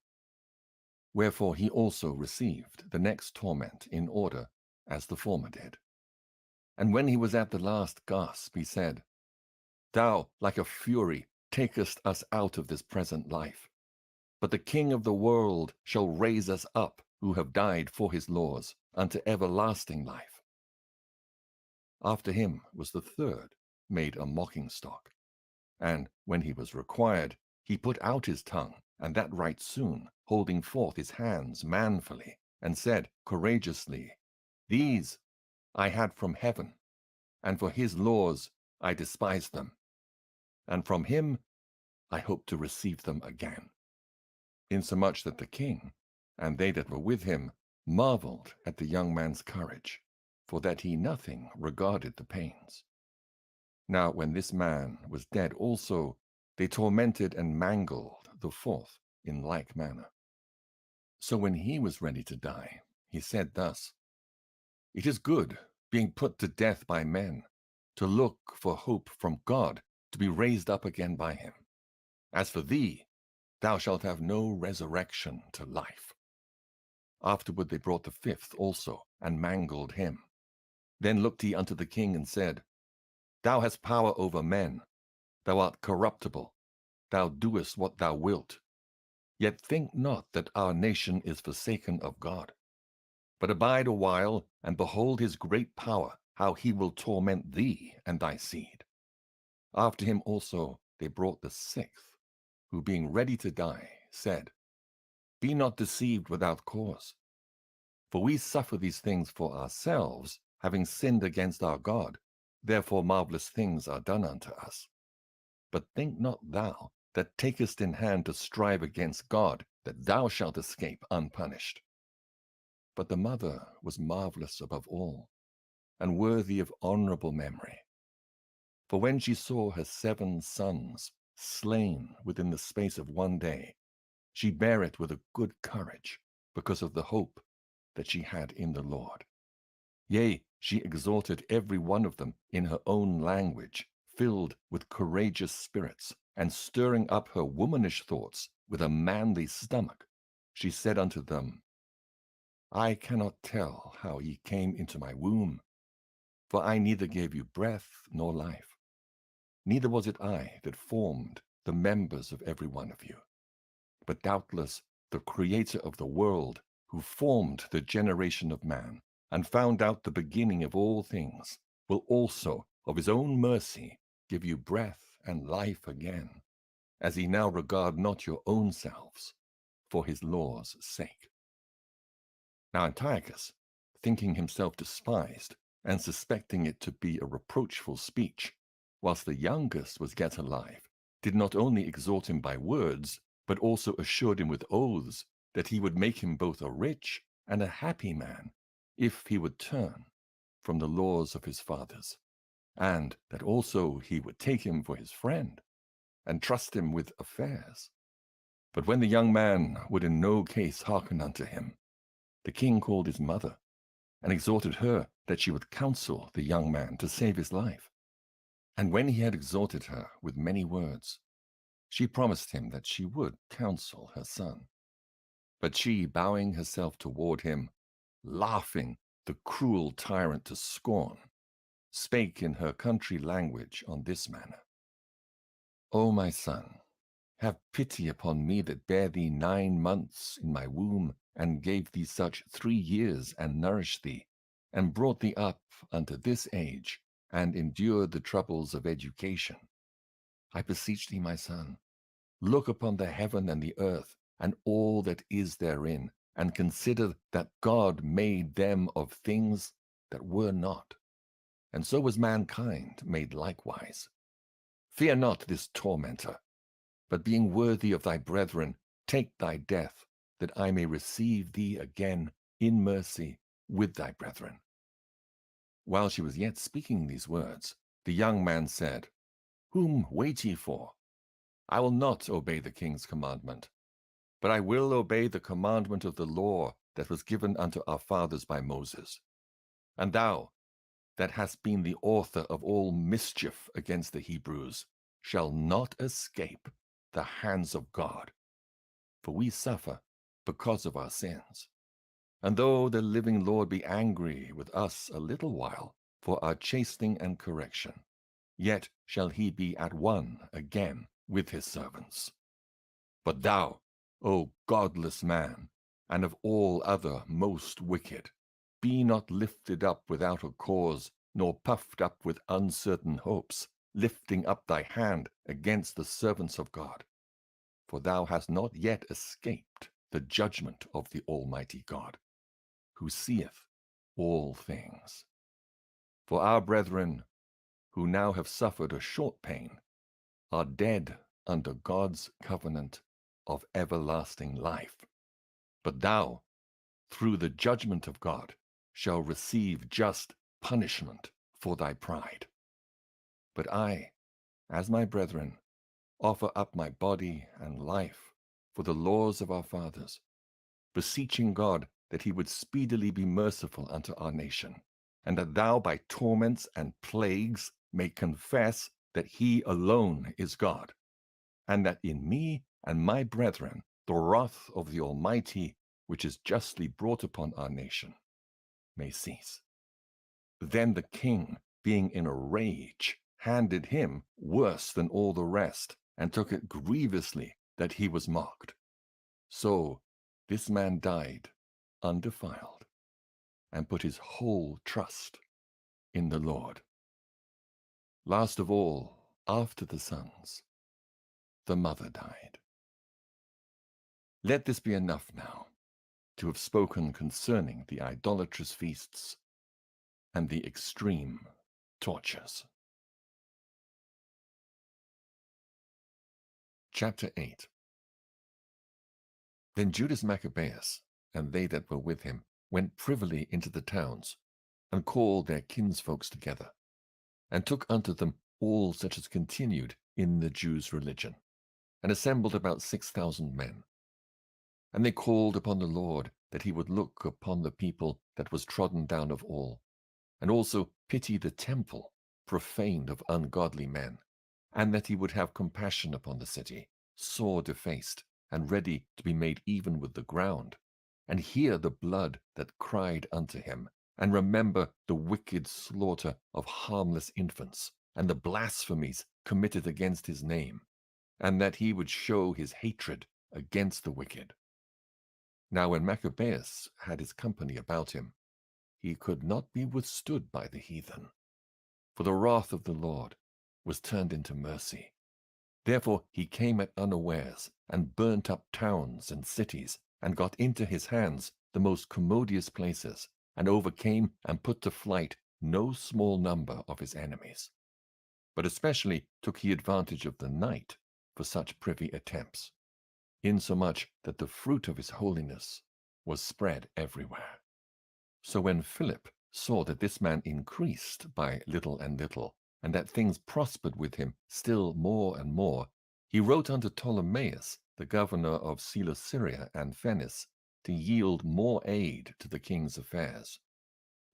S1: Wherefore he also received the next torment in order as the former did. And when he was at the last gasp, he said, Thou, like a fury, takest us out of this present life. But the King of the world shall raise us up, who have died for his laws, unto everlasting life. After him was the third, made a mocking stock. And when he was required, he put out his tongue, and that right soon, holding forth his hands manfully, and said courageously, These I had from heaven, and for his laws I despised them. And from him I hope to receive them again. Insomuch that the king, and they that were with him, marveled at the young man's courage, for that he nothing regarded the pains. Now when this man was dead also, they tormented and mangled the fourth in like manner. So when he was ready to die, he said thus, It is good, being put to death by men, to look for hope from God, to be raised up again by him. As for thee, thou shalt have no resurrection to life. Afterward they brought the fifth also, and mangled him. Then looked he unto the king and said, Thou hast power over men, thou art corruptible, thou doest what thou wilt. Yet think not that our nation is forsaken of God. But abide a while, and behold his great power, how he will torment thee and thy seed. After him also they brought the sixth, who being ready to die, said, Be not deceived without cause. For we suffer these things for ourselves, having sinned against our God, therefore marvelous things are done unto us. But think not thou that takest in hand to strive against God, that thou shalt escape unpunished. But the mother was marvelous above all, and worthy of honorable memory. For when she saw her 7 sons slain within the space of one day, she bare it with a good courage, because of the hope that she had in the Lord. Yea, she exhorted every one of them in her own language, filled with courageous spirits, and stirring up her womanish thoughts with a manly stomach. She said unto them, I cannot tell how ye came into my womb, for I neither gave you breath nor life. Neither was it I that formed the members of every one of you, but doubtless the Creator of the world, who formed the generation of man, and found out the beginning of all things, will also of his own mercy give you breath and life again, as ye now regard not your own selves, for his law's sake. Now Antiochus, thinking himself despised, and suspecting it to be a reproachful speech, whilst the youngest was yet alive, did not only exhort him by words, but also assured him with oaths that he would make him both a rich and a happy man, if he would turn from the laws of his fathers, and that also he would take him for his friend, and trust him with affairs. But when the young man would in no case hearken unto him, the king called his mother, and exhorted her that she would counsel the young man to save his life. And when he had exhorted her with many words, she promised him that she would counsel her son. But she, bowing herself toward him, laughing the cruel tyrant to scorn, spake in her country language on this manner, O my son, have pity upon me that bare thee 9 months in my womb, and gave thee such 3 years, and nourished thee, and brought thee up unto this age, and endured the troubles of education. I beseech thee, my son, look upon the heaven and the earth, and all that is therein, and consider that God made them of things that were not, and so was mankind made likewise. Fear not this tormentor, but being worthy of thy brethren, take thy death, that I may receive thee again in mercy with thy brethren. While she was yet speaking these words, the young man said, Whom wait ye for? I will not obey the king's commandment, but I will obey the commandment of the law that was given unto our fathers by Moses. And thou, that hast been the author of all mischief against the Hebrews, shall not escape the hands of God. For we suffer because of our sins. And though the living Lord be angry with us a little while for our chastening and correction, yet shall he be at one again with his servants. But thou, O godless man, and of all other most wicked, be not lifted up without a cause, nor puffed up with uncertain hopes, lifting up thy hand against the servants of God. For thou hast not yet escaped the judgment of the Almighty God, who seeth all things. For our brethren, who now have suffered a short pain, are dead under God's covenant of everlasting life. But thou, through the judgment of God, shall receive just punishment for thy pride. But I, as my brethren, offer up my body and life for the laws of our fathers, beseeching God that he would speedily be merciful unto our nation, and that thou by torments and plagues may confess that he alone is God, and that in me and my brethren the wrath of the Almighty, which is justly brought upon our nation, may cease. Then the king, being in a rage, handed him worse than all the rest, and took it grievously that he was mocked. So this man died undefiled, and put his whole trust in the Lord. Last of all, after the sons, the mother died. Let this be enough now, to have spoken concerning the idolatrous feasts and the extreme tortures. Chapter 8. Then Judas Maccabeus, and they that were with him, went privily into the towns, and called their kinsfolks together, and took unto them all such as continued in the Jews' religion, and assembled about 6,000 men. And they called upon the Lord that he would look upon the people that was trodden down of all, and also pity the temple profaned of ungodly men, and that he would have compassion upon the city, sore defaced, and ready to be made even with the ground, and hear the blood that cried unto him, and remember the wicked slaughter of harmless infants, and the blasphemies committed against his name, and that he would show his hatred against the wicked. Now when Maccabeus had his company about him, he could not be withstood by the heathen, for the wrath of the Lord was turned into mercy. Therefore he came at unawares, and burnt up towns and cities, and got into his hands the most commodious places, and overcame and put to flight no small number of his enemies. But especially took he advantage of the night for such privy attempts, insomuch that the fruit of his holiness was spread everywhere. So when Philip saw that this man increased by little and little, and that things prospered with him still more and more, he wrote unto Ptolemaeus, the governor of Celesyria and Phenice, to yield more aid to the king's affairs.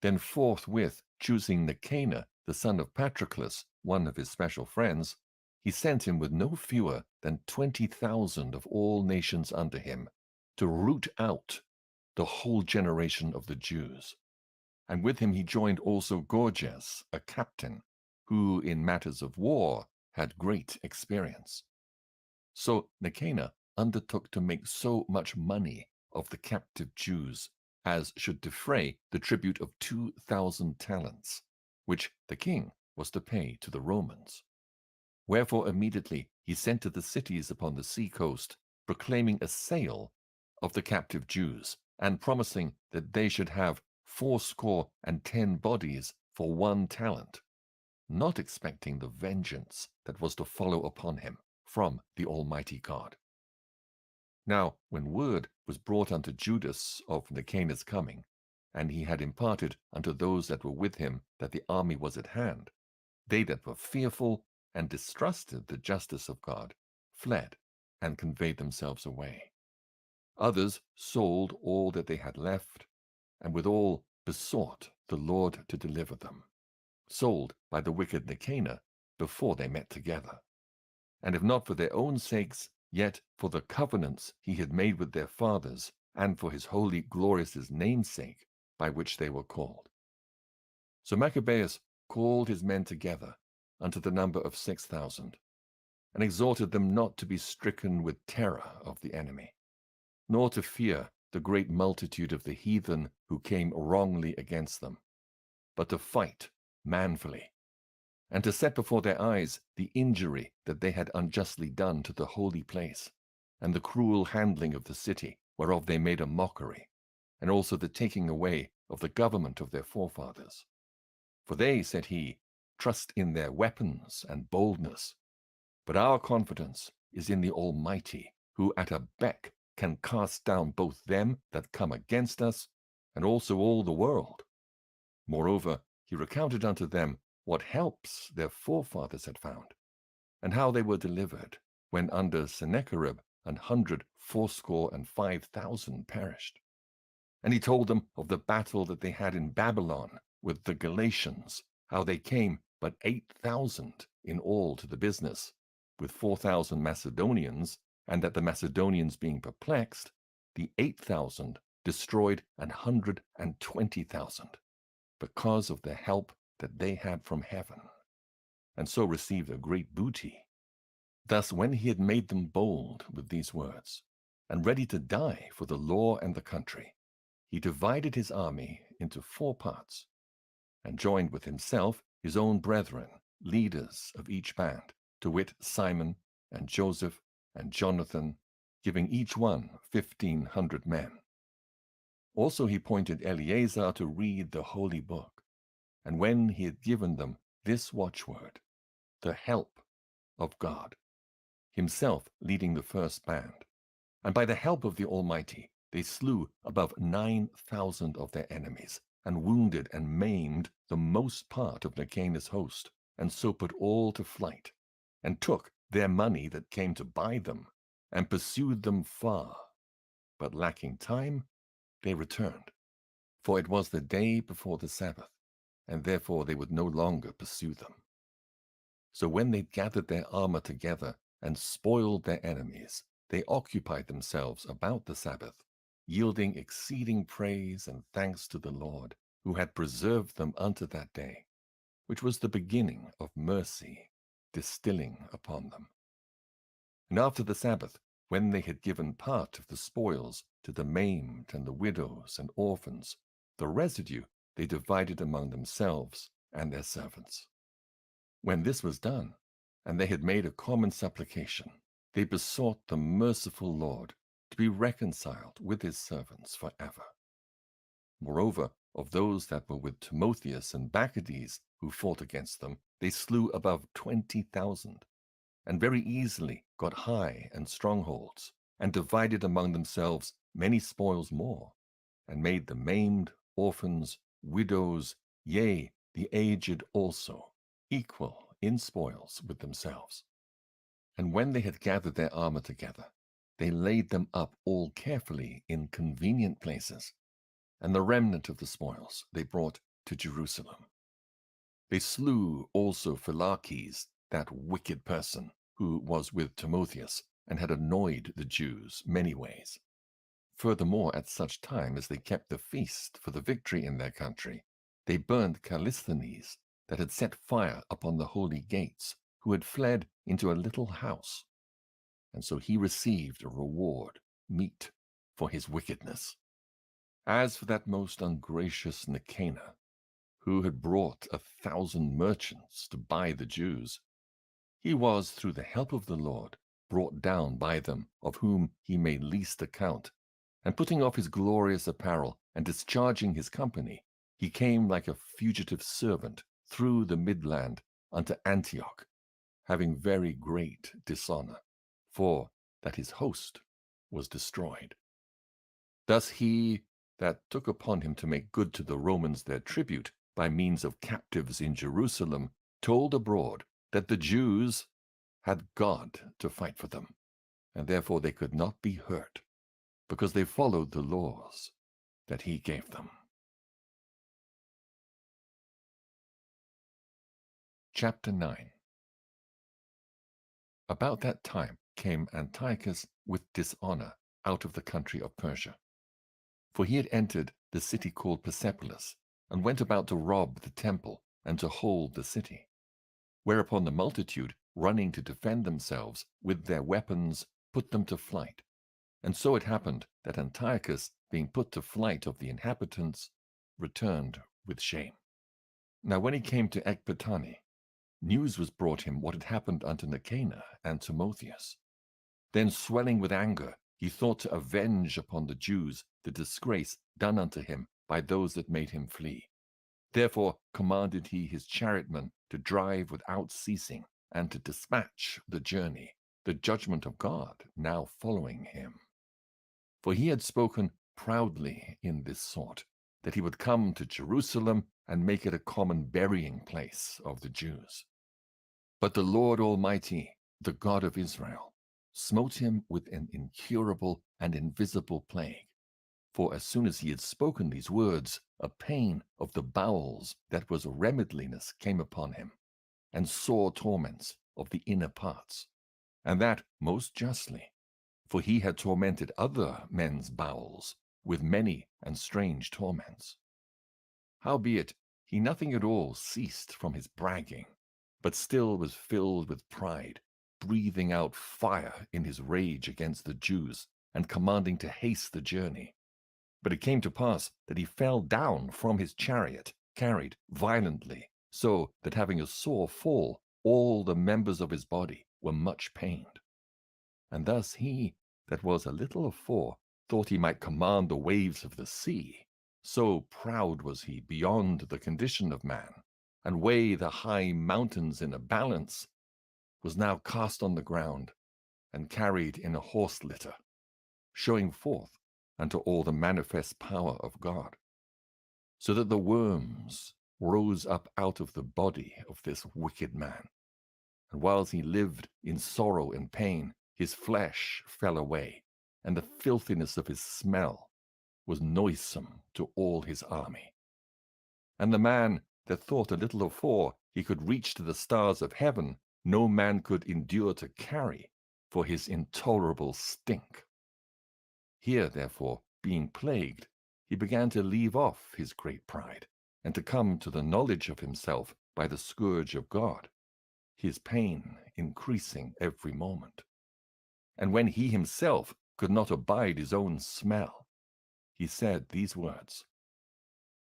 S1: Then forthwith, choosing Nicanor, the son of Patroclus, one of his special friends, he sent him with no fewer than 20,000 of all nations unto him, to root out the whole generation of the Jews. And with him he joined also Gorgias, a captain, who in matters of war had great experience. So Nicanor undertook to make so much money of the captive Jews as should defray the tribute of 2,000 talents, which the king was to pay to the Romans. Wherefore immediately he sent to the cities upon the sea coast, proclaiming a sale of the captive Jews, and promising that they should have 80 bodies for 1 talent, not expecting the vengeance that was to follow upon him from the Almighty God. Now, when word was brought unto Judas of Nicanor's coming, and he had imparted unto those that were with him that the army was at hand, they that were fearful and distrusted the justice of God fled and conveyed themselves away. Others sold all that they had left, and withal besought the Lord to deliver them, sold by the wicked Nicanor before they met together. And if not for their own sakes, yet for the covenants he had made with their fathers, and for his holy glorious name's sake, by which they were called. So Maccabeus called his men together unto the number of 6,000, and exhorted them not to be stricken with terror of the enemy, nor to fear the great multitude of the heathen who came wrongly against them, but to fight manfully, and to set before their eyes the injury that they had unjustly done to the holy place, and the cruel handling of the city, whereof they made a mockery, and also the taking away of the government of their forefathers. For they, said he, trust in their weapons and boldness, but our confidence is in the Almighty, who at a beck can cast down both them that come against us, and also all the world. Moreover, he recounted unto them what helps their forefathers had found, and how they were delivered, when under Sennacherib 185,000 perished. And he told them of the battle that they had in Babylon with the Galatians, how they came but 8,000 in all to the business, with 4,000 Macedonians, and that the Macedonians being perplexed, the 8,000 destroyed 120,000, because of the help that they had from heaven, and so received a great booty. Thus, when he had made them bold with these words, and ready to die for the law and the country, he divided his army into 4 parts, and joined with himself his own brethren, leaders of each band, to wit, Simon and Joseph and Jonathan, giving each one 1,500 men. Also he appointed Eleazar to read the holy book, and when he had given them this watchword, the help of God, himself leading the first band, and by the help of the Almighty they slew above 9,000 of their enemies, and wounded and maimed the most part of Nicanor's host, and so put all to flight, and took their money that came to buy them, and pursued them far. But lacking time, they returned, for it was the day before the Sabbath, and therefore they would no longer pursue them. So when they gathered their armor together and spoiled their enemies, they occupied themselves about the Sabbath, yielding exceeding praise and thanks to the Lord, who had preserved them unto that day, which was the beginning of mercy distilling upon them. And after the Sabbath, when they had given part of the spoils to the maimed and the widows and orphans, the residue they divided among themselves and their servants. When this was done, and they had made a common supplication, they besought the merciful Lord to be reconciled with his servants forever. Moreover, of those that were with Timotheus and Maccabees who fought against them, they slew above 20,000, and very easily got high and strongholds, and divided among themselves many spoils more, and made the maimed, orphans, widows, yea, the aged also, equal in spoils with themselves. And when they had gathered their armor together, they laid them up all carefully in convenient places, and the remnant of the spoils they brought to Jerusalem. They slew also Philakes, that wicked person, who was with Timotheus, and had annoyed the Jews many ways. Furthermore, at such time as they kept the feast for the victory in their country, they burned Callisthenes, that had set fire upon the holy gates, who had fled into a little house. And so he received a reward meet for his wickedness. As for that most ungracious Nicanor, who had brought 1,000 merchants to buy the Jews, he was, through the help of the Lord, brought down by them, of whom he made least account, and putting off his glorious apparel, and discharging his company, he came like a fugitive servant through the midland unto Antioch, having very great dishonor, for that his host was destroyed. Thus he that took upon him to make good to the Romans their tribute by means of captives in Jerusalem told abroad that the Jews had God to fight for them, and therefore they could not be hurt, because they followed the laws that he gave them. Chapter 9. About that time came Antiochus with dishonor out of the country of Persia. For he had entered the city called Persepolis, and went about to rob the temple and to hold the city. Whereupon the multitude, running to defend themselves with their weapons, put them to flight. And so it happened that Antiochus, being put to flight of the inhabitants, returned with shame. Now when he came to Ecbatani, news was brought him what had happened unto Nicanor and Timotheus. Then swelling with anger, he thought to avenge upon the Jews the disgrace done unto him by those that made him flee. Therefore commanded he his chariotmen to drive without ceasing, and to dispatch the journey, the judgment of God now following him. For he had spoken proudly in this sort, that he would come to Jerusalem and make it a common burying place of the Jews. But the Lord Almighty, the God of Israel, smote him with an incurable and invisible plague. For as soon as he had spoken these words, a pain of the bowels that was a remediless came upon him, and sore torments of the inner parts, and that most justly, for he had tormented other men's bowels with many and strange torments. Howbeit, he nothing at all ceased from his bragging, but still was filled with pride, breathing out fire in his rage against the Jews, and commanding to haste the journey. But it came to pass that he fell down from his chariot, carried violently, so that having a sore fall, all the members of his body were much pained. And thus he that was a little afore thought he might command the waves of the sea, so proud was he beyond the condition of man, and weigh the high mountains in a balance, was now cast on the ground, and carried in a horse litter, showing forth unto all the manifest power of God, so that the worms rose up out of the body of this wicked man. And whiles he lived in sorrow and pain, his flesh fell away, and the filthiness of his smell was noisome to all his army. And the man that thought a little afore he could reach to the stars of heaven, no man could endure to carry for his intolerable stink. Here, therefore, being plagued, he began to leave off his great pride, and to come to the knowledge of himself by the scourge of God, his pain increasing every moment. And when he himself could not abide his own smell, he said these words: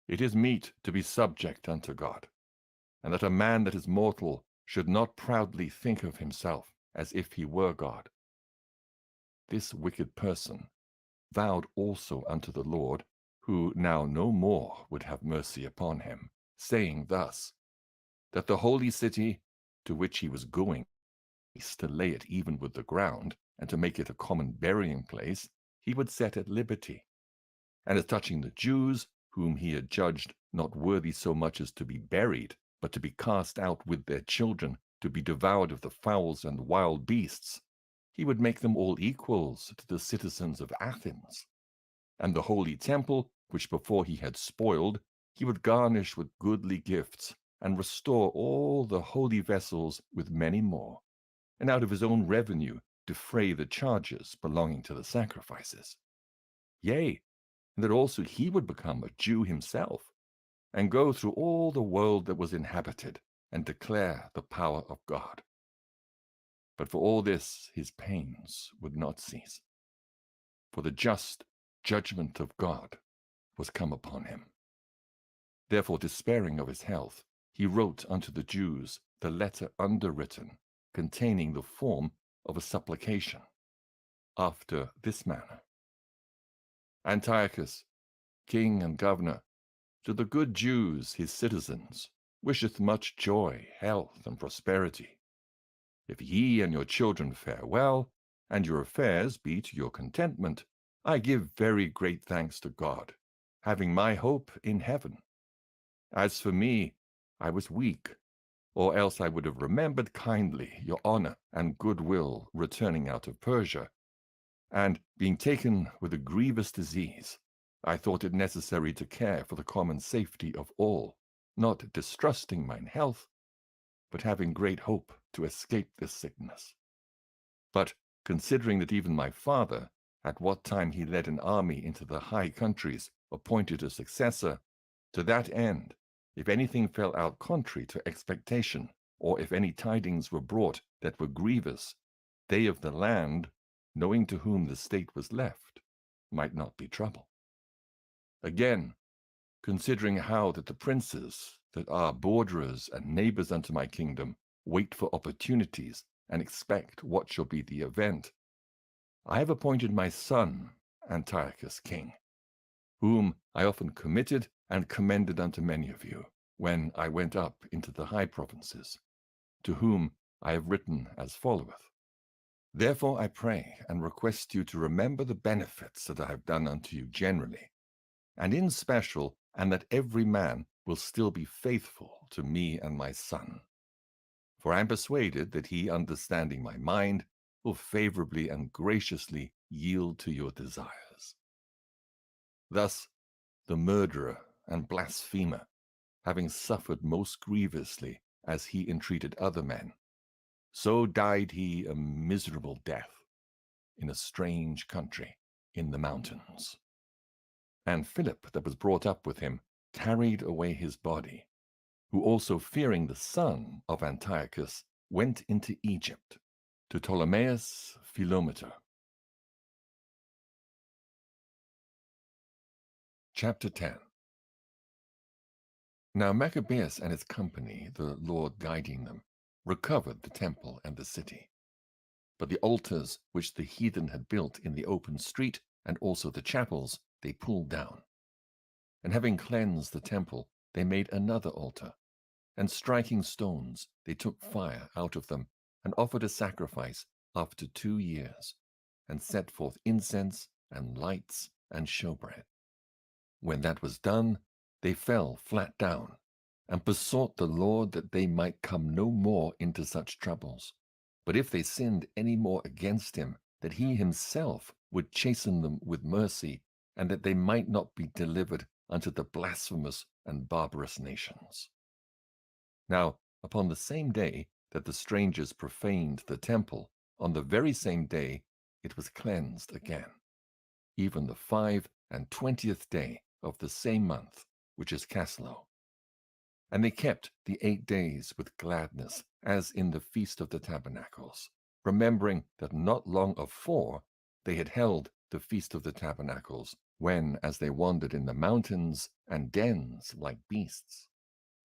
S1: It is meet to be subject unto God, and that a man that is mortal should not proudly think of himself as if he were God. This wicked person vowed also unto the Lord, who now no more would have mercy upon him, saying thus, that the holy city to which he was going, to lay it even with the ground, and to make it a common burying place, he would set at liberty. And as touching the Jews, whom he had judged not worthy so much as to be buried, but to be cast out with their children, to be devoured of the fowls and wild beasts, he would make them all equals to the citizens of Athens. And the holy temple, which before he had spoiled, he would garnish with goodly gifts, and restore all the holy vessels with many more, and out of his own revenue defray the charges belonging to the sacrifices. Yea, and that also he would become a Jew himself, and go through all the world that was inhabited, and declare the power of God. But for all this his pains would not cease, for the just judgment of God was come upon him. Therefore, despairing of his health, he wrote unto the Jews the letter underwritten, containing the form of a supplication, after this manner: Antiochus, king and governor, To the good Jews, his citizens, wisheth much joy, health, and prosperity. If ye and your children fare well, and your affairs be to your contentment, I give very great thanks to God, having my hope in heaven. As for me, I was weak, or else I would have remembered kindly your honor and goodwill returning out of Persia. And being taken with a grievous disease, I thought it necessary to care for the common safety of all, not distrusting mine health, but having great hope to escape this sickness. But considering that even my father, at what time he led an army into the high countries, appointed a successor, to that end, if anything fell out contrary to expectation, or if any tidings were brought that were grievous, they of the land, knowing to whom the state was left, might not be troubled. Again, considering how that the princes that are borderers and neighbors unto my kingdom wait for opportunities and expect what shall be the event, I have appointed my son Antiochus king, whom I often committed and commended unto many of you, when I went up into the high provinces, to whom I have written as followeth. Therefore I pray and request you to remember the benefits that I have done unto you generally, and in special, and that every man will still be faithful to me and my son. For I am persuaded that he, understanding my mind, will favorably and graciously yield to your desires. Thus, the murderer and blasphemer, having suffered most grievously as he entreated other men, so died he a miserable death in a strange country in the mountains. And Philip, that was brought up with him, carried away his body, who also, fearing the son of Antiochus, went into Egypt, to Ptolemais Philometor. Chapter 10. Now Maccabees and his company, the Lord guiding them, recovered the temple and the city. But the altars which the heathen had built in the open street, and also the chapels, they pulled down. And having cleansed the temple, they made another altar, and striking stones, they took fire out of them, and offered a sacrifice after 2 years, and set forth incense and lights and showbread. When that was done, they fell flat down, and besought the Lord that they might come no more into such troubles. But if they sinned any more against him, that he himself would chasten them with mercy, and that they might not be delivered unto the blasphemous and barbarous nations. Now, upon the same day that the strangers profaned the temple, on the very same day it was cleansed again, even the 25th day of the same month, which is Caslow. And they kept the 8 days with gladness, as in the feast of the tabernacles, remembering that not long afore they had held the feast of the tabernacles, when, as they wandered in the mountains and dens like beasts.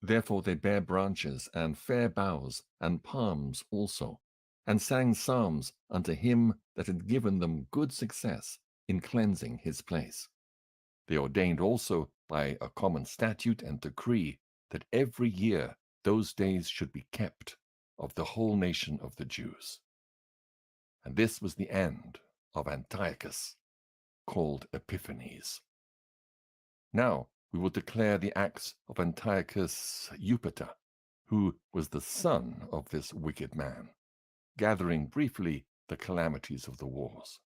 S1: Therefore they bare branches and fair boughs and palms also, and sang psalms unto him that had given them good success in cleansing his place. They ordained also by a common statute and decree that every year those days should be kept of the whole nation of the Jews. And this was the end of Antiochus, called Epiphanes. Now we will declare the acts of Antiochus Eupator, who was the son of this wicked man, gathering briefly the calamities of the wars.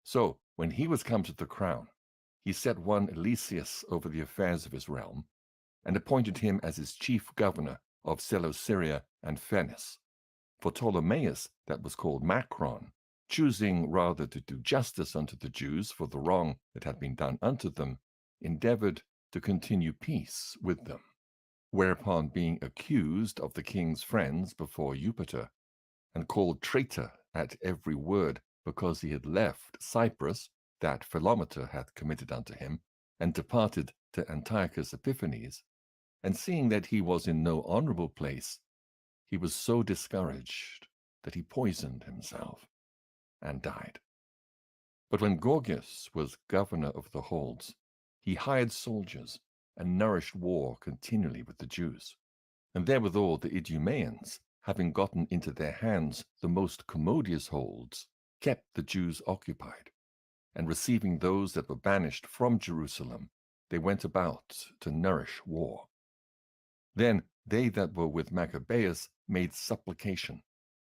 S1: So, when he was come to the crown, he set one Eliseus over the affairs of his realm, and appointed him as his chief governor of Seleucia and Phenice. For Ptolemaeus, that was called Macron, choosing rather to do justice unto the Jews for the wrong that had been done unto them, endeavored to continue peace with them. Whereupon, being accused of the king's friends before Eupator, and called traitor at every word, because he had left Cyprus, that Philometor hath committed unto him, and departed to Antiochus Epiphanes, and seeing that he was in no honorable place, he was so discouraged that he poisoned himself and died. But when Gorgias was governor of the holds, he hired soldiers and nourished war continually with the Jews. And therewithal the Idumeans, having gotten into their hands the most commodious holds, kept the Jews occupied. And receiving those that were banished from Jerusalem, they went about to nourish war. Then they that were with Maccabeus made supplication,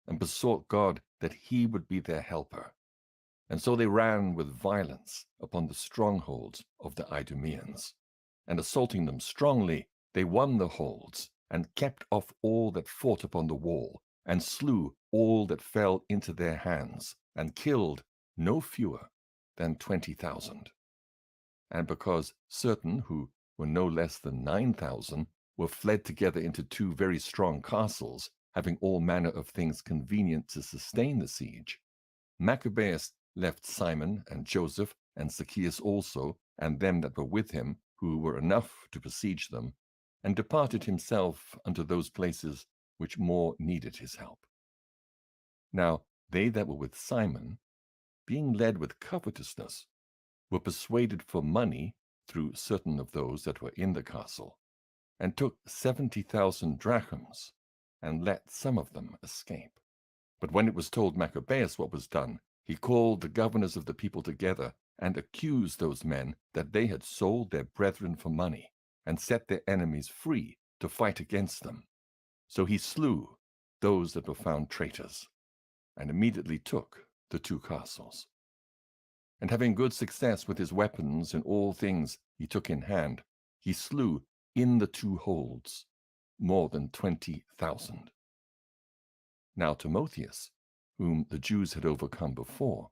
S1: and besought God that he would be their helper. And so they ran with violence upon the strongholds of the Idumeans. And assaulting them strongly, they won the holds, and kept off all that fought upon the wall, and slew all that fell into their hands, and killed no fewer than 20,000. And because certain who were no less than 9,000 were fled together into two very strong castles, having all manner of things convenient to sustain the siege, Maccabeus left Simon and Joseph and Zacchaeus also, and them that were with him, who were enough to besiege them, and departed himself unto those places which more needed his help. Now they that were with Simon, being led with covetousness, were persuaded for money through certain of those that were in the castle, and took 70,000 drachms, and let some of them escape. But when it was told Maccabeus what was done, he called the governors of the people together, and accused those men that they had sold their brethren for money, and set their enemies free to fight against them. So he slew those that were found traitors, and immediately took the two castles. And having good success with his weapons and all things he took in hand, he slew in the two holds more than 20,000. Now Timotheus, whom the Jews had overcome before,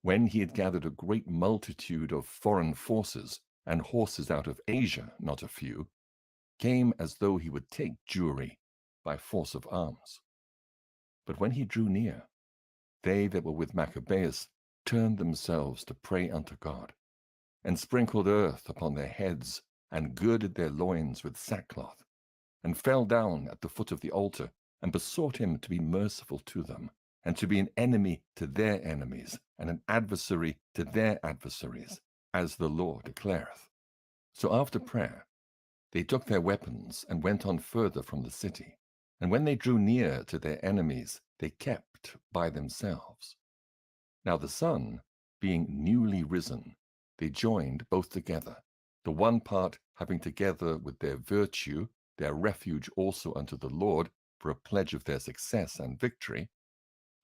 S1: when he had gathered a great multitude of foreign forces and horses out of Asia, not a few, came as though he would take Jewry by force of arms. But when he drew near, they that were with Maccabeus turned themselves to pray unto God, and sprinkled earth upon their heads, and girded their loins with sackcloth, and fell down at the foot of the altar, and besought him to be merciful to them, and to be an enemy to their enemies, and an adversary to their adversaries, as the law declareth. So after prayer, they took their weapons, and went on further from the city. And when they drew near to their enemies, they kept by themselves. Now the sun, being newly risen, they joined both together, the one part having together with their virtue their refuge also unto the Lord for a pledge of their success and victory,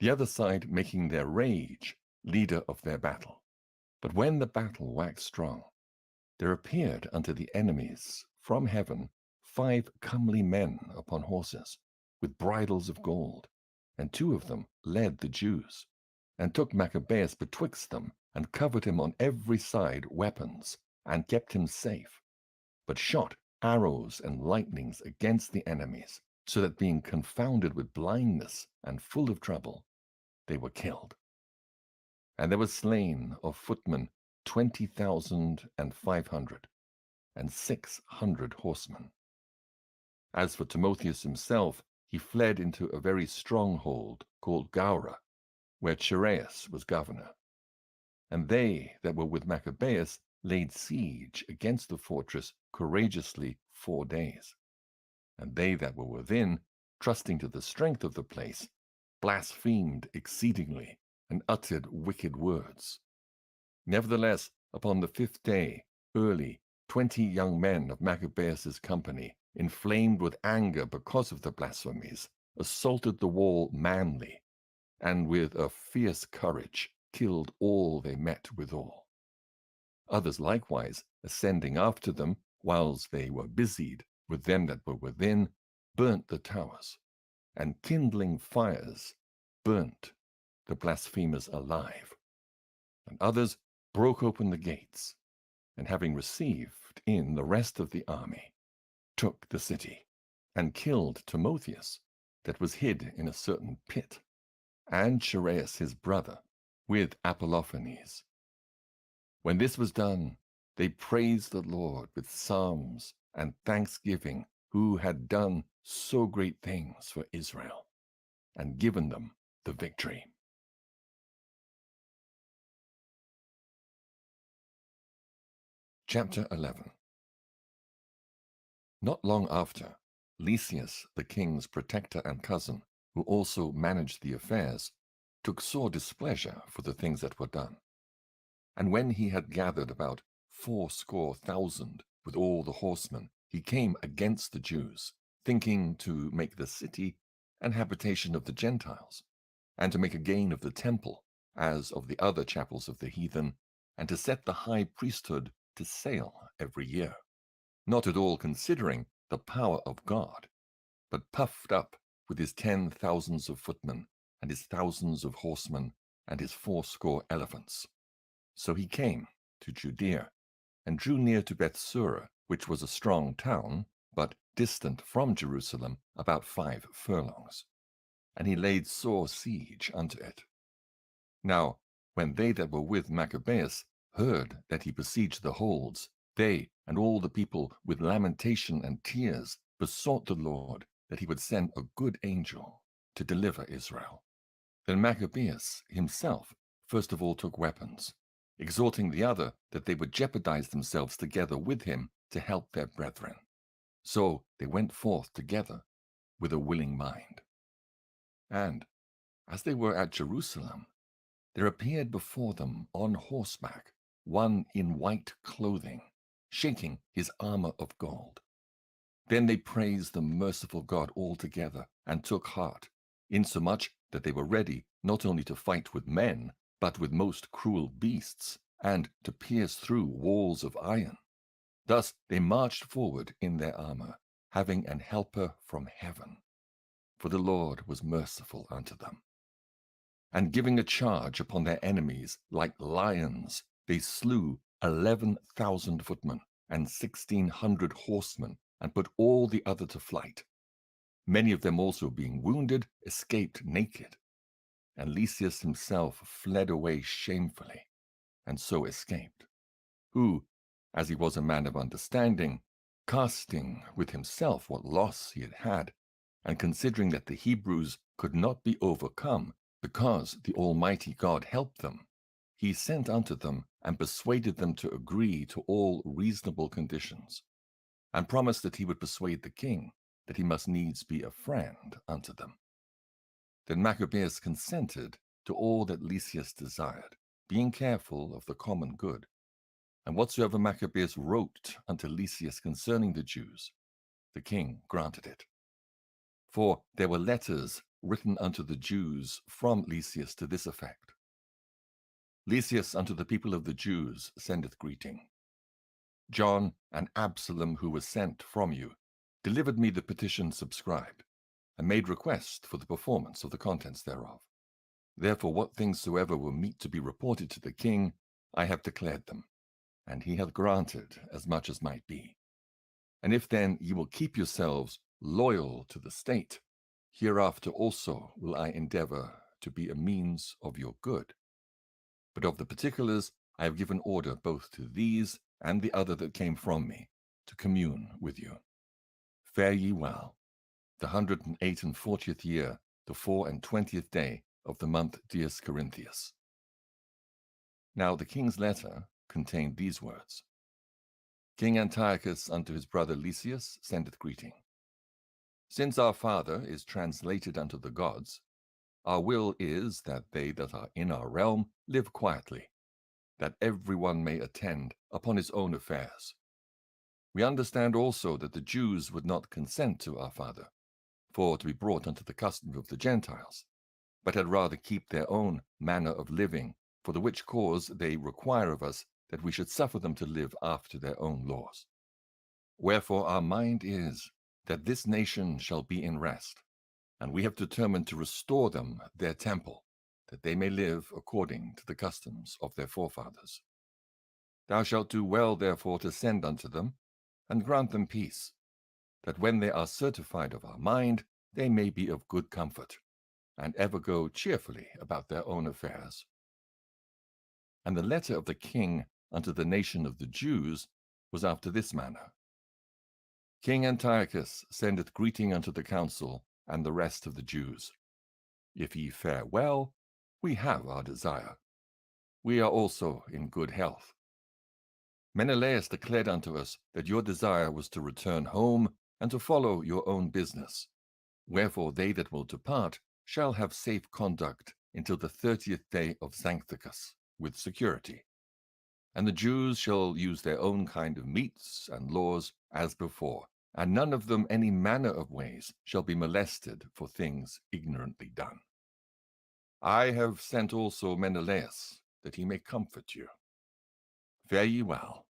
S1: the other side making their rage leader of their battle. But when the battle waxed strong, there appeared unto the enemies from heaven 5 comely men upon horses, with bridles of gold, and 2 of them led the Jews, and took Maccabeus betwixt them, and covered him on every side weapons, and kept him safe, but shot arrows and lightnings against the enemies, so that being confounded with blindness and full of trouble, they were killed. And there was slain of footmen 20,500, and 600 horsemen. As for Timotheus himself, he fled into a very stronghold called Gaura, where Chereas was governor. And they that were with Maccabeus laid siege against the fortress courageously 4 days. And they that were within, trusting to the strength of the place, blasphemed exceedingly, and uttered wicked words. Nevertheless, upon the 5th day, early, 20 young men of Maccabeus' company, inflamed with anger because of the blasphemies, assaulted the wall manly, and with a fierce courage killed all they met withal. Others likewise, ascending after them, whiles they were busied with them that were within, burnt the towers, and kindling fires, burnt the blasphemers alive. And others broke open the gates, and having received in the rest of the army, took the city, and killed Timotheus, that was hid in a certain pit, and Chereas his brother, with Apollophanes. When this was done, they praised the Lord with psalms and thanksgiving, who had done so great things for Israel, and given them the victory. Chapter 11. Not long after, Lysias, the king's protector and cousin, who also managed the affairs, took sore displeasure for the things that were done. And when he had gathered about 80,000 with all the horsemen, he came against the Jews, thinking to make the city an habitation of the Gentiles, and to make a gain of the temple, as of the other chapels of the heathen, and to set the high priesthood to sale every year, not at all considering the power of God, but puffed up with his 10,000s of footmen, and his thousands of horsemen, and his 80 elephants. So he came to Judea, and drew near to Bethsura, which was a strong town, but distant from Jerusalem about 5 furlongs. And he laid sore siege unto it. Now, when they that were with Maccabees heard that he besieged the holds, they and all the people with lamentation and tears besought the Lord that he would send a good angel to deliver Israel. Then Maccabees himself first of all took weapons, exhorting the other that they would jeopardize themselves together with him to help their brethren. So they went forth together with a willing mind. And as they were at Jerusalem, there appeared before them on horseback one in white clothing, shaking his armor of gold. Then they praised the merciful God altogether, and took heart, insomuch that they were ready not only to fight with men, but with most cruel beasts, and to pierce through walls of iron. Thus they marched forward in their armor, having an helper from heaven, for the Lord was merciful unto them. And giving a charge upon their enemies like lions, they slew 11,000 footmen and 1,600 horsemen, and put all the other to flight. Many of them also, being wounded, escaped naked. And Lysias himself fled away shamefully, and so escaped, who, as he was a man of understanding, casting with himself what loss he had had, and considering that the Hebrews could not be overcome, because the Almighty God helped them, he sent unto them and persuaded them to agree to all reasonable conditions, and promised that he would persuade the king that he must needs be a friend unto them. Then Maccabees consented to all that Lysias desired, being careful of the common good. And whatsoever Maccabees wrote unto Lysias concerning the Jews, the king granted it. For there were letters written unto the Jews from Lysias to this effect: Lysias unto the people of the Jews sendeth greeting. John and Absalom, who was sent from you, delivered me the petition subscribed, and made request for the performance of the contents thereof. Therefore what things soever were meet to be reported to the king, I have declared them, and he hath granted as much as might be. And if then ye will keep yourselves loyal to the state, hereafter also will I endeavor to be a means of your good. But of the particulars I have given order both to these and the other that came from me, to commune with you. Fare ye well. The 148th year, the 24th day of the month Dies Corinthius. Now the king's letter contained these words: King Antiochus unto his brother Lysias sendeth greeting. Since our father is translated unto the gods, our will is that they that are in our realm live quietly, that every one may attend upon his own affairs. We understand also that the Jews would not consent to our father, for to be brought unto the custom of the Gentiles, but had rather keep their own manner of living, for the which cause they require of us that we should suffer them to live after their own laws. Wherefore our mind is that this nation shall be in rest, and we have determined to restore them their temple, that they may live according to the customs of their forefathers. Thou shalt do well therefore to send unto them, and grant them peace, that when they are certified of our mind, they may be of good comfort, and ever go cheerfully about their own affairs. And the letter of the king unto the nation of the Jews was after this manner: King Antiochus sendeth greeting unto the council and the rest of the Jews. If ye fare well, we have our desire. We are also in good health. Menelaus declared unto us that your desire was to return home and to follow your own business. Wherefore they that will depart shall have safe conduct until the 30th day of Xanthicus, with security. And the Jews shall use their own kind of meats and laws as before, and none of them any manner of ways shall be molested for things ignorantly done. I have sent also Menelaus, that he may comfort you. Fare ye well.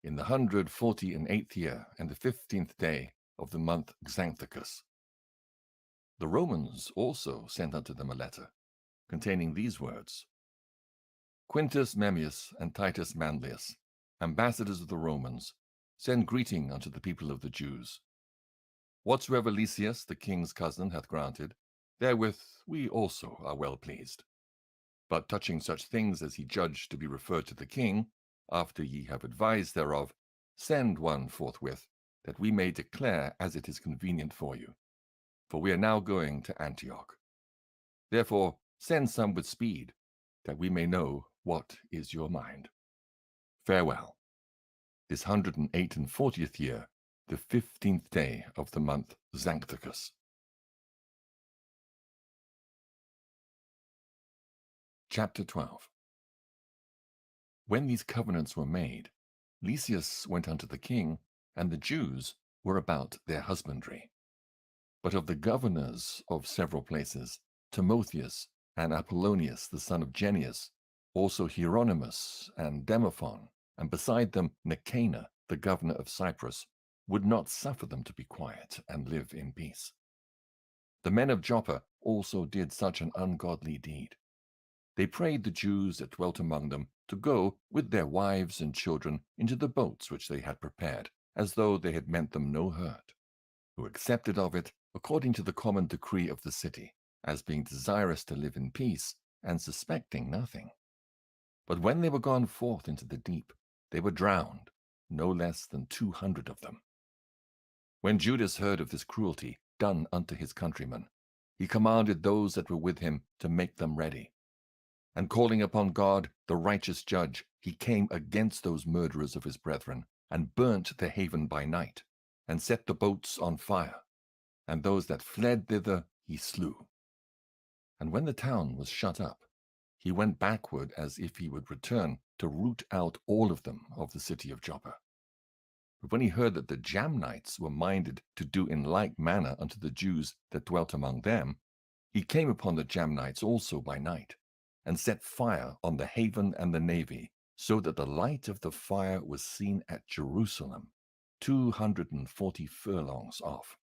S1: In the 148th year and the 15th day of the month Xanthicus. The Romans also sent unto them a letter, containing these words: Quintus Memmius and Titus Manlius, ambassadors of the Romans, send greeting unto the people of the Jews. Whatsoever Lysias, the king's cousin, hath granted, therewith we also are well pleased. But touching such things as he judged to be referred to the king, after ye have advised thereof, send one forthwith, that we may declare as it is convenient for you. For we are now going to Antioch. Therefore send some with speed, that we may know what is your mind. Farewell. This 148th year, the 15th day of the month Xanthicus. Chapter 12. When these covenants were made, Lysias went unto the king, and the Jews were about their husbandry. But of the governors of several places, Timotheus and Apollonius the son of Genius, also Hieronymus and Demophon, and beside them Nicanor the governor of Cyprus, would not suffer them to be quiet and live in peace. The men of Joppa also did such an ungodly deed. They prayed the Jews that dwelt among them to go with their wives and children into the boats which they had prepared, as though they had meant them no hurt, who accepted of it according to the common decree of the city, as being desirous to live in peace, and suspecting nothing. But when they were gone forth into the deep, they were drowned, no less than 200 of them. When Judas heard of this cruelty done unto his countrymen, he commanded those that were with him to make them ready. And calling upon God, the righteous judge, he came against those murderers of his brethren, and burnt the haven by night, and set the boats on fire, and those that fled thither he slew. And when the town was shut up, he went backward as if he would return to root out all of them of the city of Joppa. But when he heard that the Jamnites were minded to do in like manner unto the Jews that dwelt among them, he came upon the Jamnites also by night, and set fire on the haven and the navy, so that the light of the fire was seen at Jerusalem, 240 furlongs off.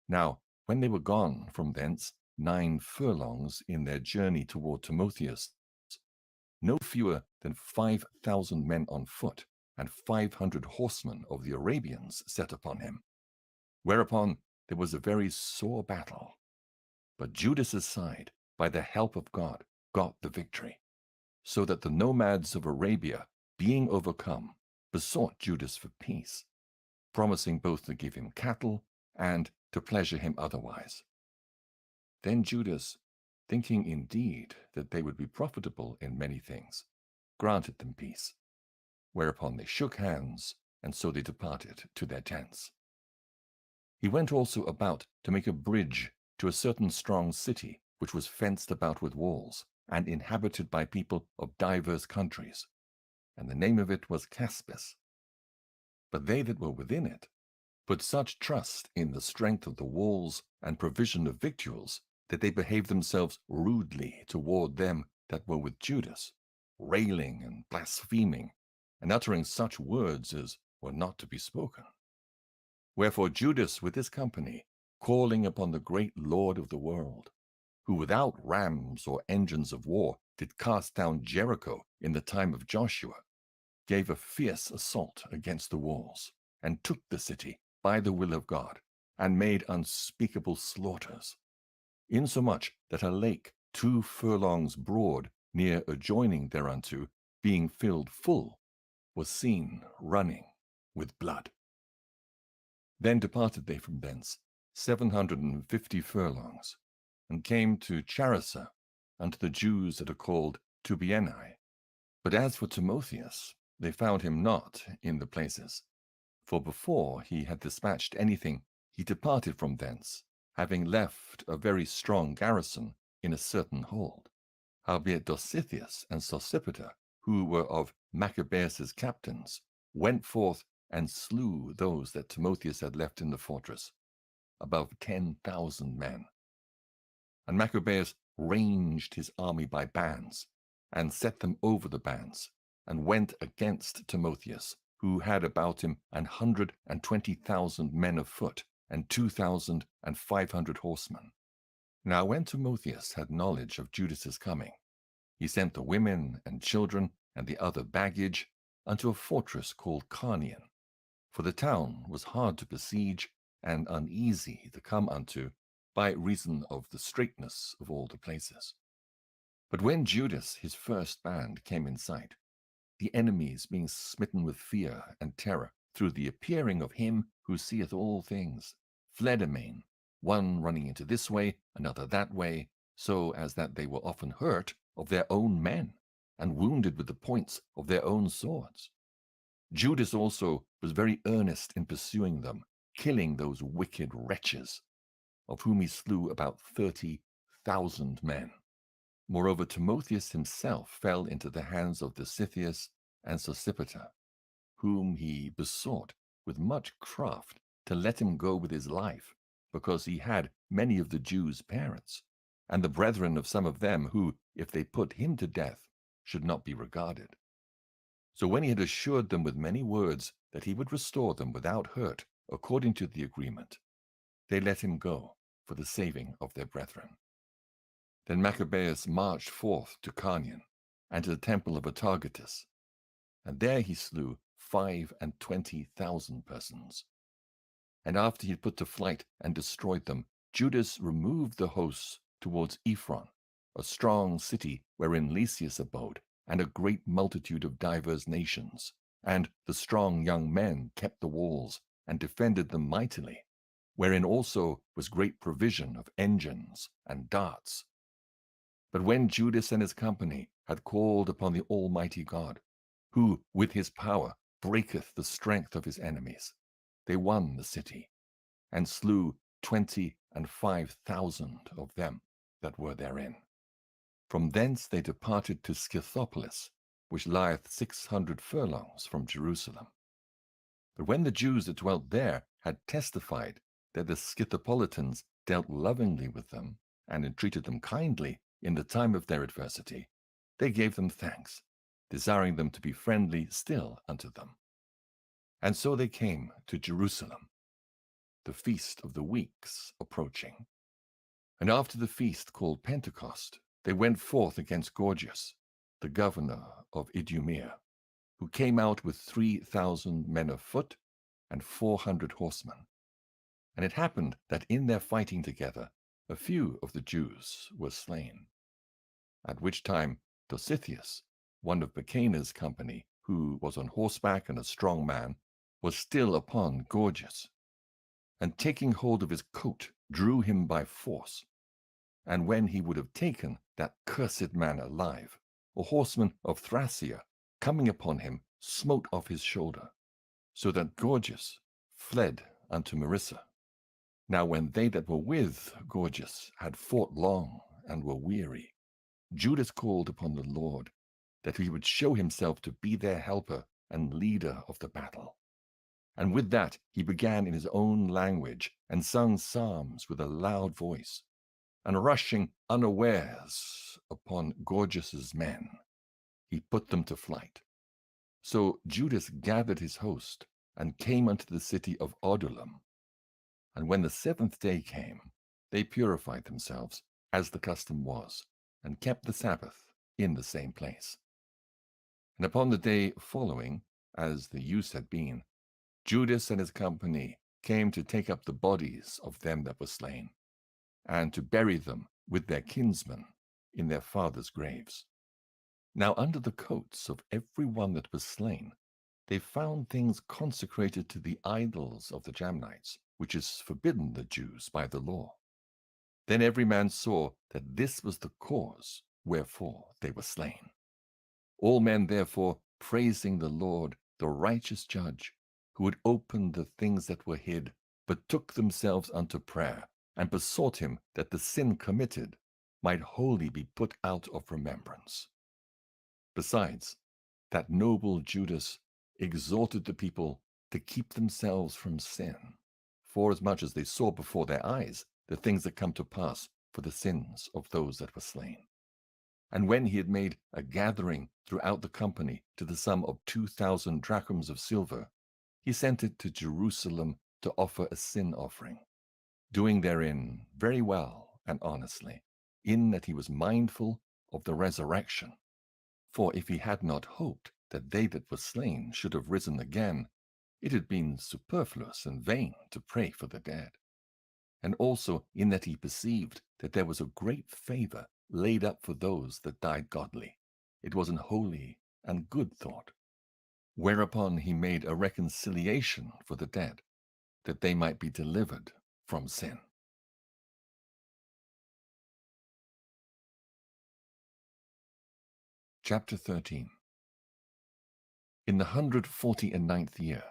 S1: Now, when they were gone from thence 9 furlongs in their journey toward Timotheus, no fewer than 5,000 men on foot and 500 horsemen of the Arabians set upon him. Whereupon there was a very sore battle. But Judas's side, by the help of God, got the victory, so that the nomads of Arabia, being overcome, besought Judas for peace, promising both to give him cattle and to pleasure him otherwise. Then Judas, thinking indeed that they would be profitable in many things, granted them peace. Whereupon they shook hands, and so they departed to their tents. He went also about to make a bridge to a certain strong city, which was fenced about with walls, and inhabited by people of divers countries, and the name of it was Caspis. But they that were within it put such trust in the strength of the walls and provision of victuals, that they behaved themselves rudely toward them that were with Judas, railing and blaspheming, and uttering such words as were not to be spoken. Wherefore Judas with his company, calling upon the great Lord of the world, who without rams or engines of war did cast down Jericho in the time of Joshua, gave a fierce assault against the walls, and took the city by the will of God, and made unspeakable slaughters, insomuch that a lake 2 furlongs broad near adjoining thereunto, being filled full, was seen running with blood. Then departed they from thence 750 furlongs, and came to Charissa, unto the Jews that are called Tubienai. But as for Timotheus, they found him not in the places. For before he had dispatched anything, he departed from thence, having left a very strong garrison in a certain hold. Howbeit Dositheus and Sosipater, who were of Maccabees' captains, went forth and slew those that Timotheus had left in the fortress, above 10,000 men. And Maccabees ranged his army by bands, and set them over the bands, and went against Timotheus, who had about him 120,000 men of foot, and 2,500 horsemen. Now when Timotheus had knowledge of Judas's coming, he sent the women and children and the other baggage unto a fortress called Carnion, for the town was hard to besiege and uneasy to come unto, by reason of the straitness of all the places. But when Judas his first band came in sight, the enemies being smitten with fear and terror through the appearing of him who seeth all things, fled amain, one running into this way, another that way, so as that they were often hurt of their own men, and wounded with the points of their own swords. Judas also was very earnest in pursuing them, killing those wicked wretches, of whom he slew about 30,000 men. Moreover, Timotheus himself fell into the hands of Dositheus and Sosipater, whom he besought with much craft to let him go with his life, because he had many of the Jews' parents, and the brethren of some of them who, if they put him to death, should not be regarded. So when he had assured them with many words that he would restore them without hurt, according to the agreement, they let him go for the saving of their brethren. Then Maccabeus marched forth to Carnion, and to the temple of Antiochus, and there he slew 25,000 persons. And after he had put to flight and destroyed them, Judas removed the hosts towards Ephron, a strong city wherein Lysias abode, and a great multitude of divers nations. And the strong young men kept the walls, and defended them mightily, wherein also was great provision of engines and darts. But when Judas and his company had called upon the Almighty God, who with his power breaketh the strength of his enemies, they won the city, and slew 25,000 of them that were therein. From thence they departed to Scythopolis, which lieth 600 furlongs from Jerusalem. But when the Jews that dwelt there had testified that the Scythopolitans dealt lovingly with them, and entreated them kindly in the time of their adversity, they gave them thanks, desiring them to be friendly still unto them. And so they came to Jerusalem, the feast of the weeks approaching. And after the feast called Pentecost, they went forth against Gorgias, the governor of Idumea, who came out with 3,000 men of foot and 400 horsemen. And it happened that in their fighting together, a few of the Jews were slain. At which time Dositheus, one of Bacchana's company, who was on horseback and a strong man, was still upon Gorgias, and taking hold of his coat, drew him by force. And when he would have taken that cursed man alive, a horseman of Thracia, coming upon him, smote off his shoulder, so that Gorgias fled unto Marissa. Now when they that were with Gorgias had fought long and were weary, Judas called upon the Lord that he would show himself to be their helper and leader of the battle. And with that he began in his own language, and sung psalms with a loud voice, and rushing unawares upon Gorgias's men, he put them to flight. So Judas gathered his host, and came unto the city of Odullam. And when the 7th day came, they purified themselves, as the custom was, and kept the Sabbath in the same place. And upon the day following, as the use had been, Judas and his company came to take up the bodies of them that were slain, and to bury them with their kinsmen in their fathers' graves. Now under the coats of every one that was slain, they found things consecrated to the idols of the Jamnites, which is forbidden the Jews by the law. Then every man saw that this was the cause wherefore they were slain. All men therefore praising the Lord, the righteous judge, who had opened the things that were hid, but took themselves unto prayer, and besought him that the sin committed might wholly be put out of remembrance. Besides, that noble Judas exhorted the people to keep themselves from sin, forasmuch as they saw before their eyes the things that come to pass for the sins of those that were slain. And when he had made a gathering throughout the company to the sum of 2,000 drachms of silver, he sent it to Jerusalem to offer a sin offering, doing therein very well and honestly, in that he was mindful of the resurrection. For if he had not hoped that they that were slain should have risen again, it had been superfluous and vain to pray for the dead. And also in that he perceived that there was a great favor laid up for those that died godly. It was an holy and good thought. Whereupon he made a reconciliation for the dead, that they might be delivered from sin. Chapter 13. In the 149th year,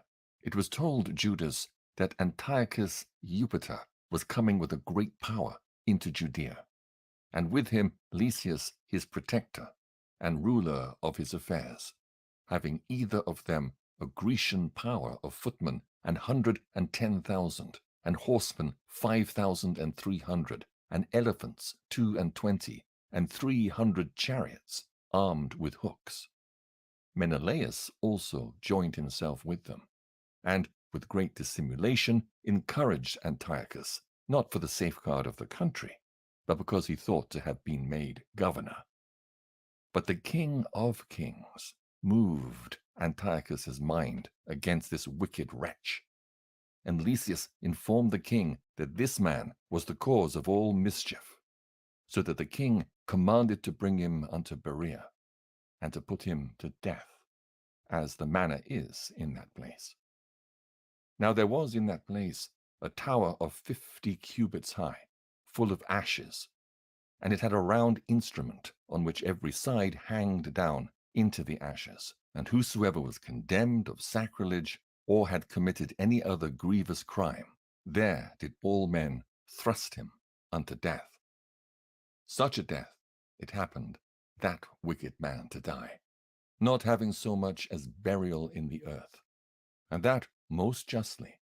S1: it was told Judas that Antiochus Eupator was coming with a great power into Judea, and with him Lysias his protector, and ruler of his affairs, having either of them a Grecian power of footmen 110,000, and horsemen 5,300, and elephants 22, and 300 chariots armed with hooks. Menelaus also joined himself with them, and with great dissimulation encouraged Antiochus, not for the safeguard of the country, but because he thought to have been made governor. But the King of Kings moved Antiochus's mind against this wicked wretch, and Lysias informed the king that this man was the cause of all mischief, so that the king commanded to bring him unto Berea, and to put him to death, as the manner is in that place. Now there was in that place a tower of 50 cubits high, full of ashes, and it had a round instrument on which every side hanged down into the ashes. And whosoever was condemned of sacrilege or had committed any other grievous crime, there did all men thrust him unto death. Such a death it happened that wicked man to die, not having so much as burial in the earth, and that most justly,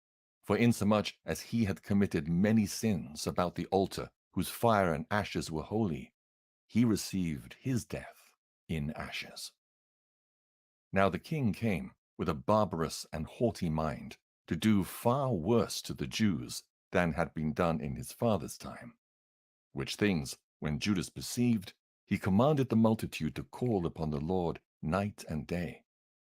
S1: for insomuch as he had committed many sins about the altar, whose fire and ashes were holy, he received his death in ashes. Now the king came with a barbarous and haughty mind to do far worse to the Jews than had been done in his father's time, which things, when Judas perceived, he commanded the multitude to call upon the Lord night and day,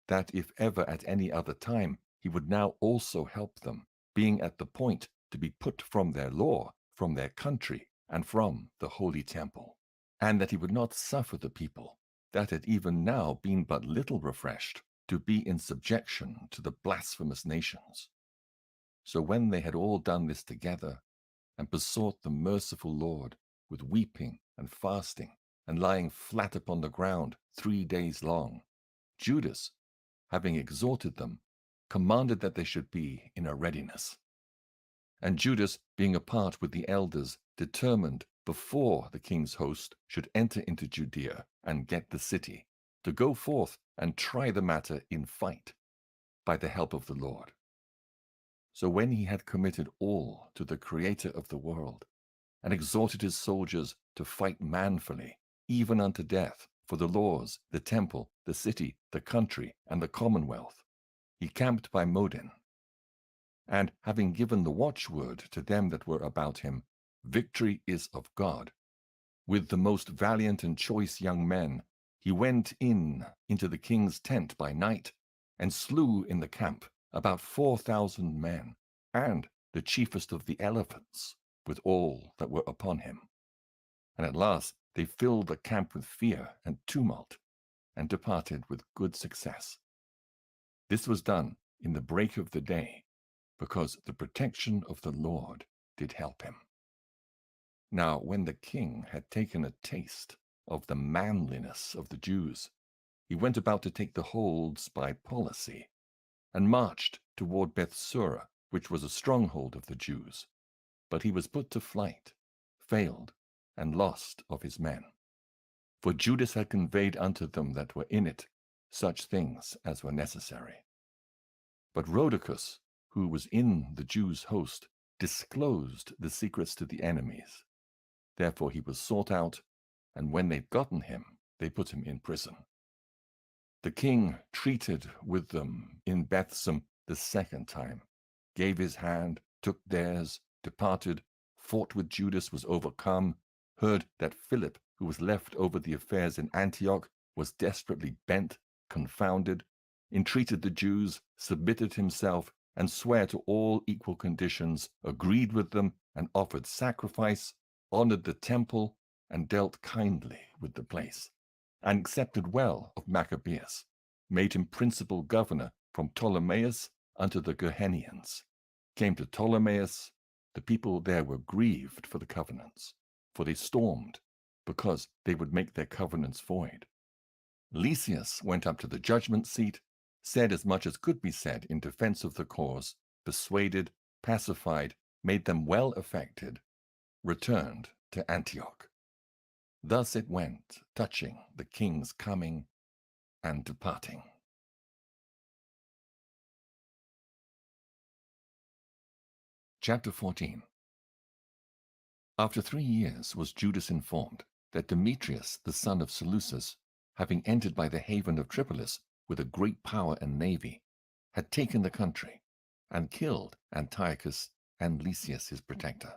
S1: that if ever at any other time he would now also help them, being at the point to be put from their law, from their country, and from the holy temple, and that he would not suffer the people, that had even now been but little refreshed, to be in subjection to the blasphemous nations. So when they had all done this together, and besought the merciful Lord with weeping and fasting, and lying flat upon the ground 3 days long, Judas, having exhorted them, commanded that they should be in a readiness. And Judas, being apart with the elders, determined, before the king's host should enter into Judea and get the city, to go forth and try the matter in fight, by the help of the Lord. So when he had committed all to the Creator of the world, and exhorted his soldiers to fight manfully, even unto death, for the laws, the temple, the city, the country, and the commonwealth, he camped by Modin. And having given the watchword to them that were about him, victory is of God, with the most valiant and choice young men, he went into the king's tent by night, and slew in the camp about 4,000 men, and the chiefest of the elephants, with all that were upon him. And at last they filled the camp with fear and tumult, and departed with good success. This was done in the break of the day, because the protection of the Lord did help him. Now when the king had taken a taste of the manliness of the Jews, he went about to take the holds by policy, and marched toward Bethsura, which was a stronghold of the Jews. But he was put to flight, failed, and lost of his men. For Judas had conveyed unto them that were in it such things as were necessary. But Rhodocus, who was in the Jews' host, disclosed the secrets to the enemies. Therefore he was sought out, and when they'd gotten him, they put him in prison. The king treated with them in Bethsum the second time, gave his hand, took theirs, departed, fought with Judas, was overcome, heard that Philip, who was left over the affairs in Antioch, was desperately bent, confounded, entreated the Jews, submitted himself, and sware to all equal conditions, agreed with them, and offered sacrifice, honored the temple, and dealt kindly with the place, and accepted well of Maccabees, made him principal governor from Ptolemais unto the Gerhenians. Came to Ptolemais, the people there were grieved for the covenants, for they stormed, because they would make their covenants void. Lysias went up to the judgment seat, said as much as could be said in defense of the cause, persuaded, pacified, made them well affected, returned to Antioch. Thus it went, touching the king's coming and departing. Chapter 14. After 3 years was Judas informed that Demetrius, the son of Seleucus, having entered by the haven of Tripolis with a great power and navy, had taken the country, and killed Antiochus and Lysias his protector.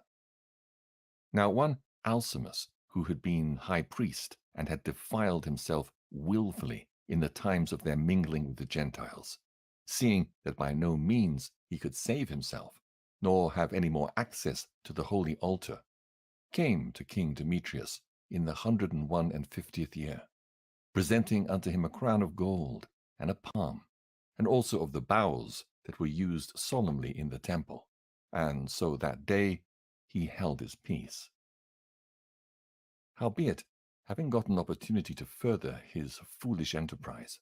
S1: Now one Alcimus, who had been high priest and had defiled himself wilfully in the times of their mingling with the Gentiles, seeing that by no means he could save himself, nor have any more access to the holy altar, came to King Demetrius in the 150th year, presenting unto him a crown of gold and a palm, and also of the boughs that were used solemnly in the temple. And so that day he held his peace. Howbeit, having gotten opportunity to further his foolish enterprise,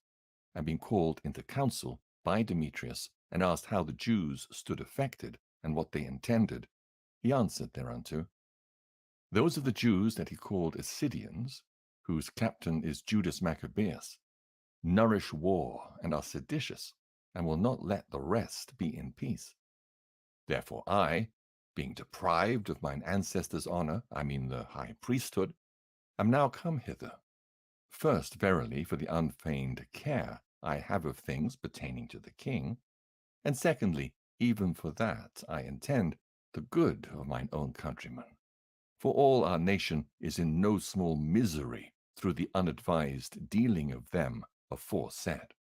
S1: and been called into council by Demetrius, and asked how the Jews stood affected, and what they intended, he answered thereunto, those of the Jews that he called Assyrians, whose captain is Judas Maccabeus, nourish war and are seditious, and will not let the rest be in peace. Therefore I, being deprived of mine ancestors' honor, I mean the high priesthood, am now come hither. First, verily, for the unfeigned care I have of things pertaining to the king, and secondly, even for that I intend the good of mine own countrymen. For all our nation is in no small misery through the unadvised dealing of them aforesaid.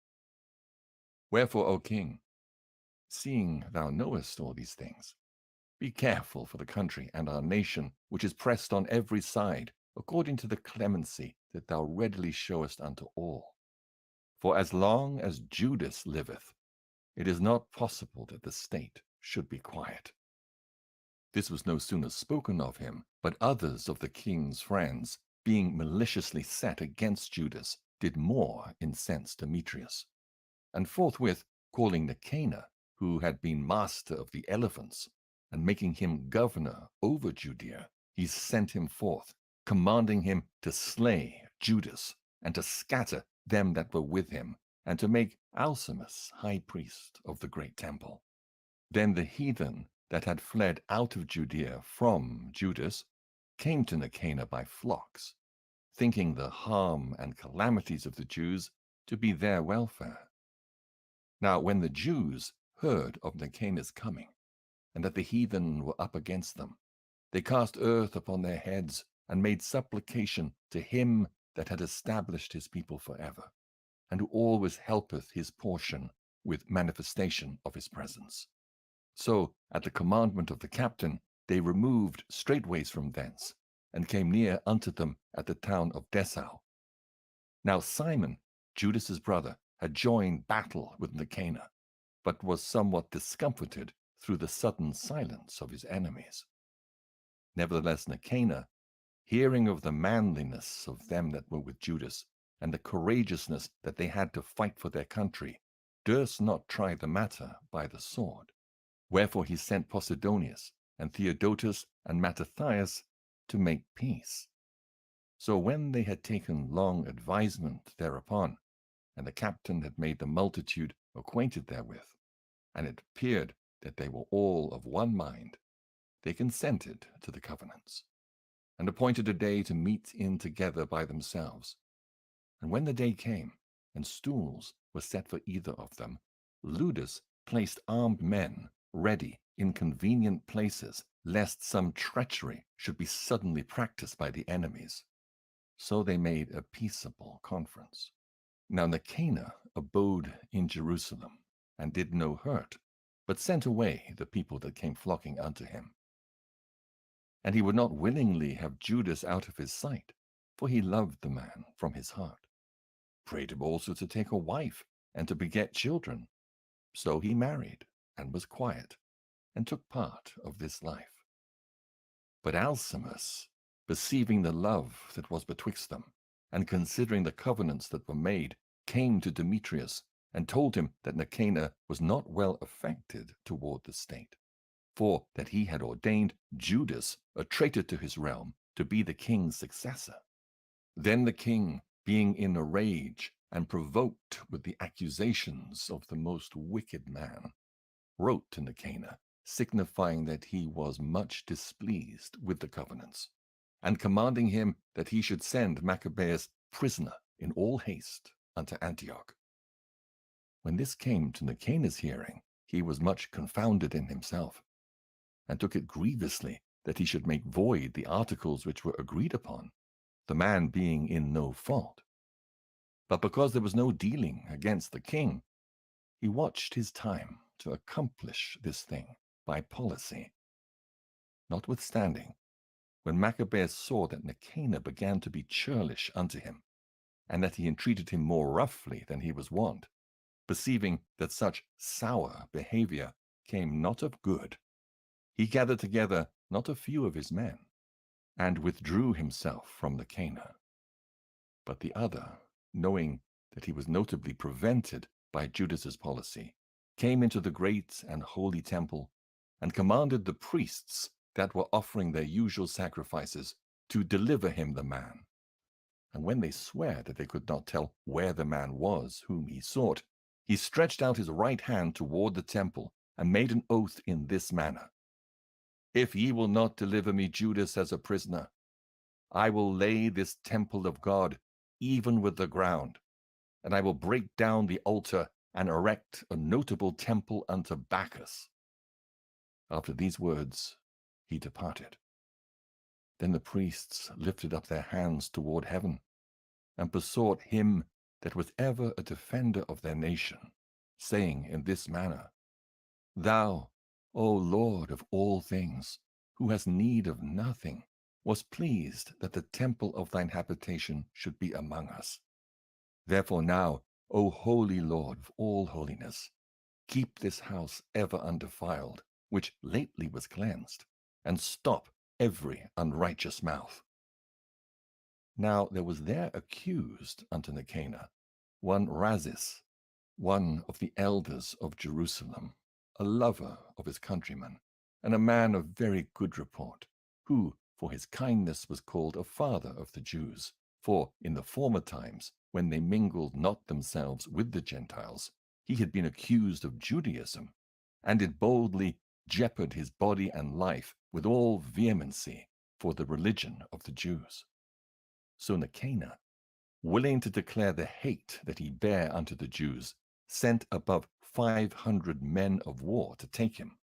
S1: Wherefore, O king, seeing thou knowest all these things, be careful for the country and our nation, which is pressed on every side, according to the clemency that thou readily showest unto all. For as long as Judas liveth, it is not possible that the state should be quiet. This was no sooner spoken of him, but others of the king's friends, being maliciously set against Judas, did more incense Demetrius. And forthwith, calling Nicanor, who had been master of the elephants, and making him governor over Judea, he sent him forth, commanding him to slay Judas, and to scatter them that were with him, and to make Alcimus high priest of the great temple. Then the heathen that had fled out of Judea from Judas came to Nicanor by flocks, thinking the harm and calamities of the Jews to be their welfare. Now when the Jews heard of Nicanor's coming, and that the heathen were up against them, they cast earth upon their heads, and made supplication to him that had established his people forever, and who always helpeth his portion with manifestation of his presence. So, at the commandment of the captain, they removed straightways from thence, and came near unto them at the town of Dessau. Now Simon, Judas's brother, had joined battle with Nicanor, but was somewhat discomfited through the sudden silence of his enemies. Nevertheless Nicanor, hearing of the manliness of them that were with Judas, and the courageousness that they had to fight for their country, durst not try the matter by the sword. Wherefore he sent Posidonius and Theodotus and Mattathias to make peace. So when they had taken long advisement thereupon, and the captain had made the multitude acquainted therewith, and it appeared that they were all of one mind, they consented to the covenants, and appointed a day to meet in together by themselves. And when the day came, and stools were set for either of them, Ludus placed armed men ready in convenient places, lest some treachery should be suddenly practiced by the enemies. So they made a peaceable conference. Now Nicanor abode in Jerusalem, and did no hurt, but sent away the people that came flocking unto him. And he would not willingly have Judas out of his sight, for he loved the man from his heart. Prayed him also to take a wife, and to beget children. So he married, and was quiet, and took part of this life. But Alcimus, perceiving the love that was betwixt them, and considering the covenants that were made, came to Demetrius, and told him that Nicanor was not well affected toward the state, for that he had ordained Judas, a traitor to his realm, to be the king's successor. Then the king, being in a rage, and provoked with the accusations of the most wicked man, wrote to Nicanor, signifying that he was much displeased with the covenants, and commanding him that he should send Maccabeus prisoner in all haste unto Antioch. When this came to Nicanor's hearing, he was much confounded in himself, and took it grievously that he should make void the articles which were agreed upon, the man being in no fault. But because there was no dealing against the king, he watched his time to accomplish this thing by policy. Notwithstanding, when Maccabeus saw that Nicanor began to be churlish unto him, and that he entreated him more roughly than he was wont, perceiving that such sour behavior came not of good, he gathered together not a few of his men, and withdrew himself from Nicanor. But the other, knowing that he was notably prevented by Judas's policy, came into the great and holy temple, and commanded the priests that were offering their usual sacrifices to deliver him the man. And when they sware that they could not tell where the man was whom he sought, he stretched out his right hand toward the temple, and made an oath in this manner: If ye will not deliver me Judas as a prisoner, I will lay this temple of God even with the ground, and I will break down the altar and erect a notable temple unto Bacchus. After these words, he departed. Then the priests lifted up their hands toward heaven, and besought him that was ever a defender of their nation, saying in this manner: Thou, O Lord of all things, who hast need of nothing, wast pleased that the temple of thine habitation should be among us. Therefore now, O holy Lord of all holiness, keep this house ever undefiled, which lately was cleansed, and stop every unrighteous mouth. Now there was there accused unto Nicanor one Razis, one of the elders of Jerusalem, a lover of his countrymen, and a man of very good report, who for his kindness was called a father of the Jews. For in the former times, when they mingled not themselves with the Gentiles, he had been accused of Judaism, and did boldly jeopard his body and life with all vehemency for the religion of the Jews. So Nicanor, willing to declare the hate that he bare unto the Jews, sent above 500 men of war to take him,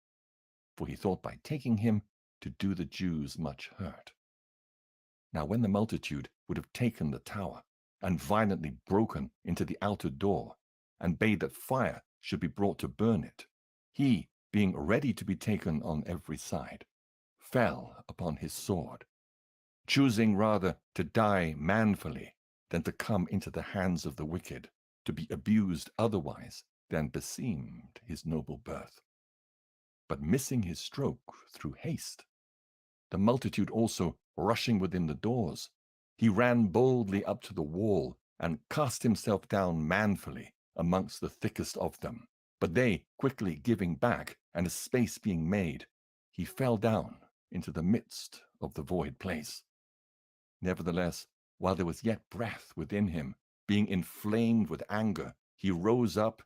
S1: for he thought by taking him to do the Jews much hurt. Now when the multitude would have taken the tower, and violently broken into the outer door, and bade that fire should be brought to burn it, he, being ready to be taken on every side, fell upon his sword, choosing rather to die manfully than to come into the hands of the wicked, to be abused otherwise than beseemed his noble birth. But missing his stroke through haste, the multitude also rushing within the doors, he ran boldly up to the wall, and cast himself down manfully amongst the thickest of them. But they, quickly giving back, and a space being made, he fell down into the midst of the void place. Nevertheless, while there was yet breath within him, being inflamed with anger, he rose up,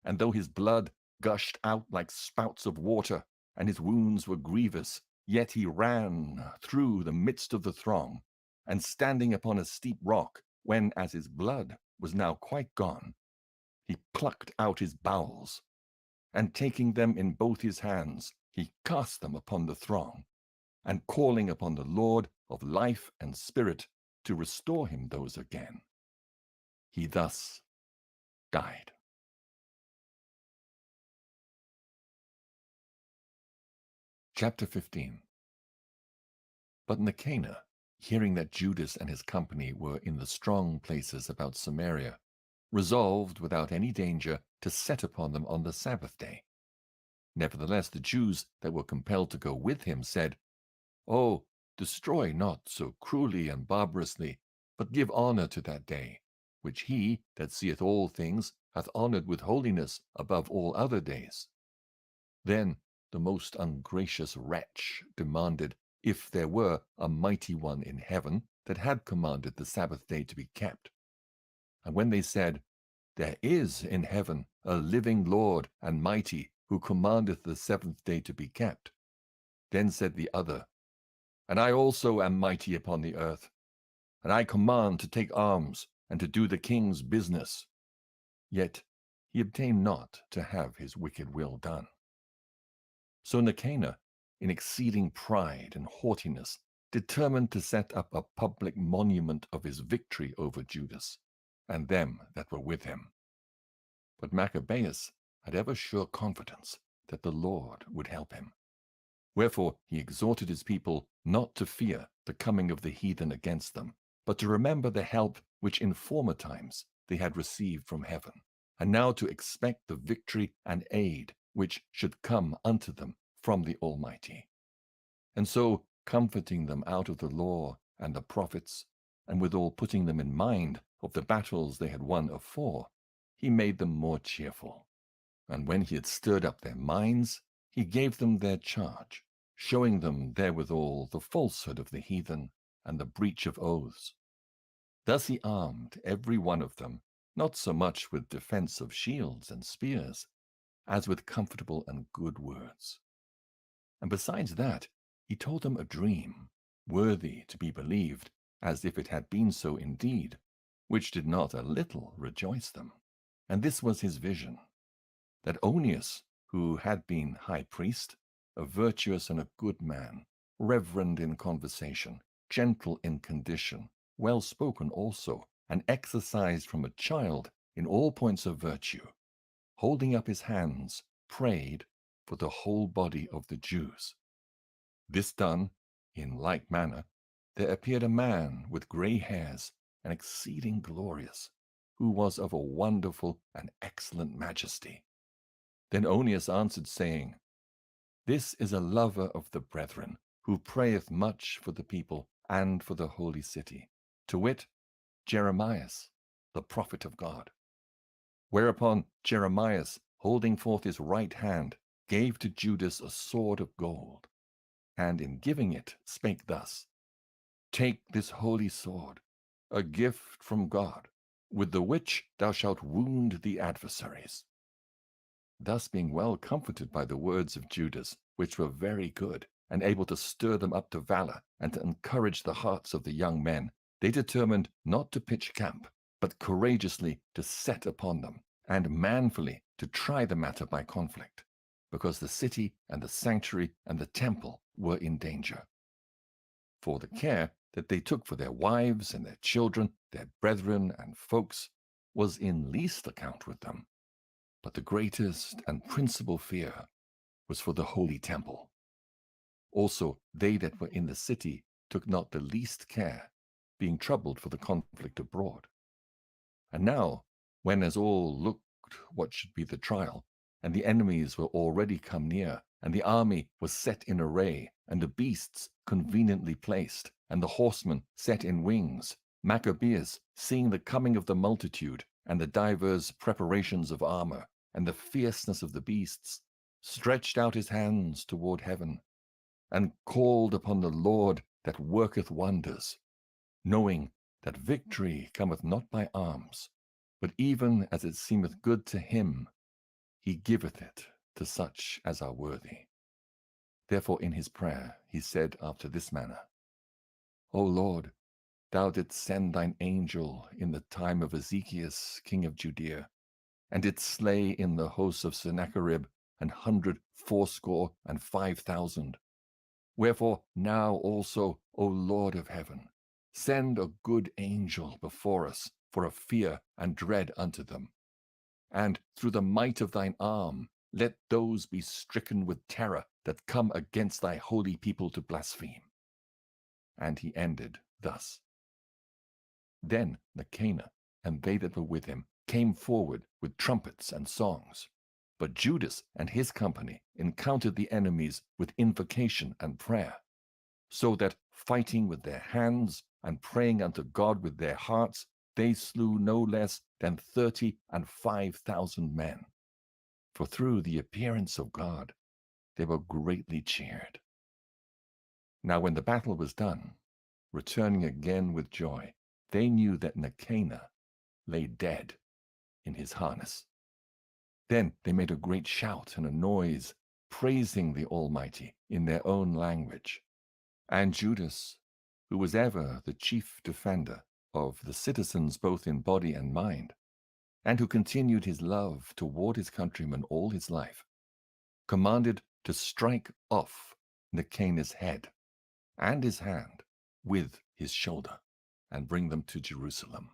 S1: and though his blood gushed out like spouts of water, and his wounds were grievous, yet he ran through the midst of the throng, and standing upon a steep rock, when as his blood was now quite gone, he plucked out his bowels, and taking them in both his hands, he cast them upon the throng, and calling upon the Lord of life and spirit to restore him those again, he thus died. Chapter 15. But Nicanor, hearing that Judas and his company were in the strong places about Samaria, resolved without any danger to set upon them on the Sabbath day. Nevertheless, the Jews that were compelled to go with him said, "Oh, destroy not so cruelly and barbarously, but give honor to that day, which he that seeth all things hath honored with holiness above all other days." Then the most ungracious wretch demanded if there were a mighty one in heaven that had commanded the Sabbath day to be kept. And when they said, "There is in heaven a living Lord and mighty, who commandeth the seventh day to be kept," then said the other, "And I also am mighty upon the earth, and I command to take arms and to do the king's business." Yet he obtained not to have his wicked will done. So Nicanor, in exceeding pride and haughtiness, determined to set up a public monument of his victory over Judas, and them that were with him. But Maccabees had ever sure confidence that the Lord would help him. Wherefore he exhorted his people not to fear the coming of the heathen against them, but to remember the help which in former times they had received from heaven, and now to expect the victory and aid which should come unto them from the Almighty. And so, comforting them out of the law and the prophets, and withal putting them in mind of the battles they had won afore, he made them more cheerful. And when he had stirred up their minds, he gave them their charge, showing them therewithal the falsehood of the heathen and the breach of oaths. Thus he armed every one of them, not so much with defense of shields and spears, as with comfortable and good words. And besides that, he told them a dream, worthy to be believed, as if it had been so indeed, which did not a little rejoice them. And this was his vision, that Onias, who had been high priest, a virtuous and a good man, reverend in conversation, gentle in condition, well spoken also, and exercised from a child in all points of virtue, holding up his hands, prayed for the whole body of the Jews. This done, in like manner, there appeared a man with grey hairs, and exceeding glorious, who was of a wonderful and excellent majesty. Then Onias answered, saying, "This is a lover of the brethren, who prayeth much for the people and for the holy city, to wit, Jeremias, the prophet of God." Whereupon Jeremias, holding forth his right hand, gave to Judas a sword of gold, and in giving it spake thus, "Take this holy sword, a gift from God, with the which thou shalt wound the adversaries." Thus being well comforted by the words of Judas, which were very good, and able to stir them up to valor and to encourage the hearts of the young men, they determined not to pitch camp, but courageously to set upon them, and manfully to try the matter by conflict, because the city and the sanctuary and the temple were in danger. For the care that they took for their wives and their children, their brethren and folks, was in least account with them. But the greatest and principal fear was for the holy temple. Also they that were in the city took not the least care, being troubled for the conflict abroad. And now, when as all looked what should be the trial, and the enemies were already come near, and the army was set in array, and the beasts conveniently placed, and the horsemen set in wings, Maccabees, seeing the coming of the multitude, and the divers preparations of armor, and the fierceness of the beasts, stretched out his hands toward heaven, and called upon the Lord that worketh wonders, knowing that victory cometh not by arms, but even as it seemeth good to him, he giveth it to such as are worthy. Therefore in his prayer he said after this manner, O Lord, thou didst send thine angel in the time of Ezekias king of Judea, and didst slay in the hosts of Sennacherib 184,500. Wherefore now also, O Lord of heaven, send a good angel before us for a fear and dread unto them. And through the might of thine arm, let those be stricken with terror that come against thy holy people to blaspheme. And he ended thus. Then Nicanor and they that were with him came forward with trumpets and songs. But Judas and his company encountered the enemies with invocation and prayer, so that fighting with their hands and praying unto God with their hearts, they slew no less than 35,000 men. For through the appearance of God they were greatly cheered. Now when the battle was done, returning again with joy, they knew that Nicanor lay dead in his harness. Then they made a great shout and a noise, praising the Almighty in their own language. And Judas, who was ever the chief defender of the citizens both in body and mind, and who continued his love toward his countrymen all his life, commanded to strike off Nicanor's head and his hand with his shoulder, and bring them to Jerusalem.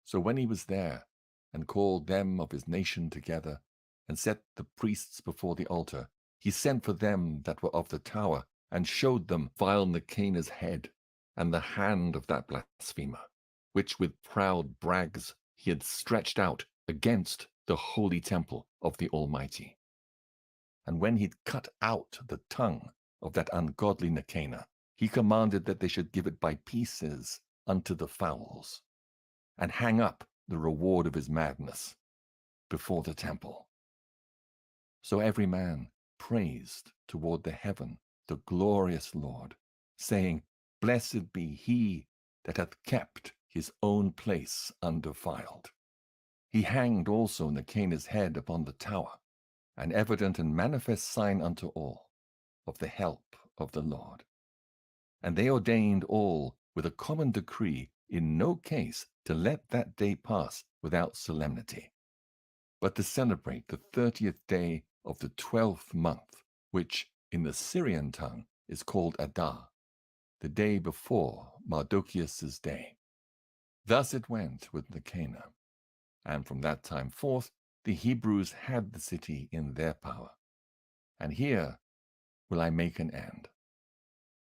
S1: So when he was there, and called them of his nation together, and set the priests before the altar, he sent for them that were of the tower, and showed them vile Nicanor's head, and the hand of that blasphemer, which with proud brags he had stretched out against the holy temple of the Almighty. And when he'd cut out the tongue of that ungodly Nicanor, he commanded that they should give it by pieces unto the fowls, and hang up the reward of his madness before the temple. So every man praised toward the heaven the glorious Lord, saying, Blessed be he that hath kept his own place undefiled. He hanged also Nicanor's head upon the tower, an evident and manifest sign unto all of the help of the Lord. And they ordained all with a common decree in no case to let that day pass without solemnity, but to celebrate the 30th day of the 12th month, which in the Syrian tongue is called Adar, the day before Mardocheus's day. Thus it went with Nicanor, and from that time forth the Hebrews had the city in their power. And here will I make an end.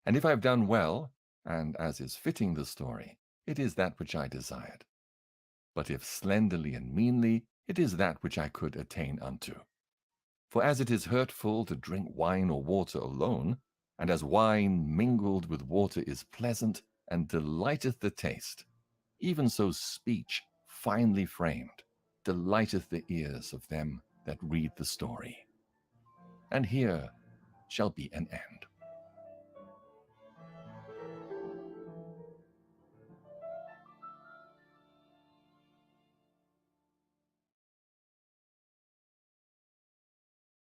S1: And if I have done well, and as is fitting the story, it is that which I desired. But if slenderly and meanly, it is that which I could attain unto. For as it is hurtful to drink wine or water alone, and as wine mingled with water is pleasant, and delighteth the taste, even so speech finely framed delighteth the ears of them that read the story. And here shall be an end.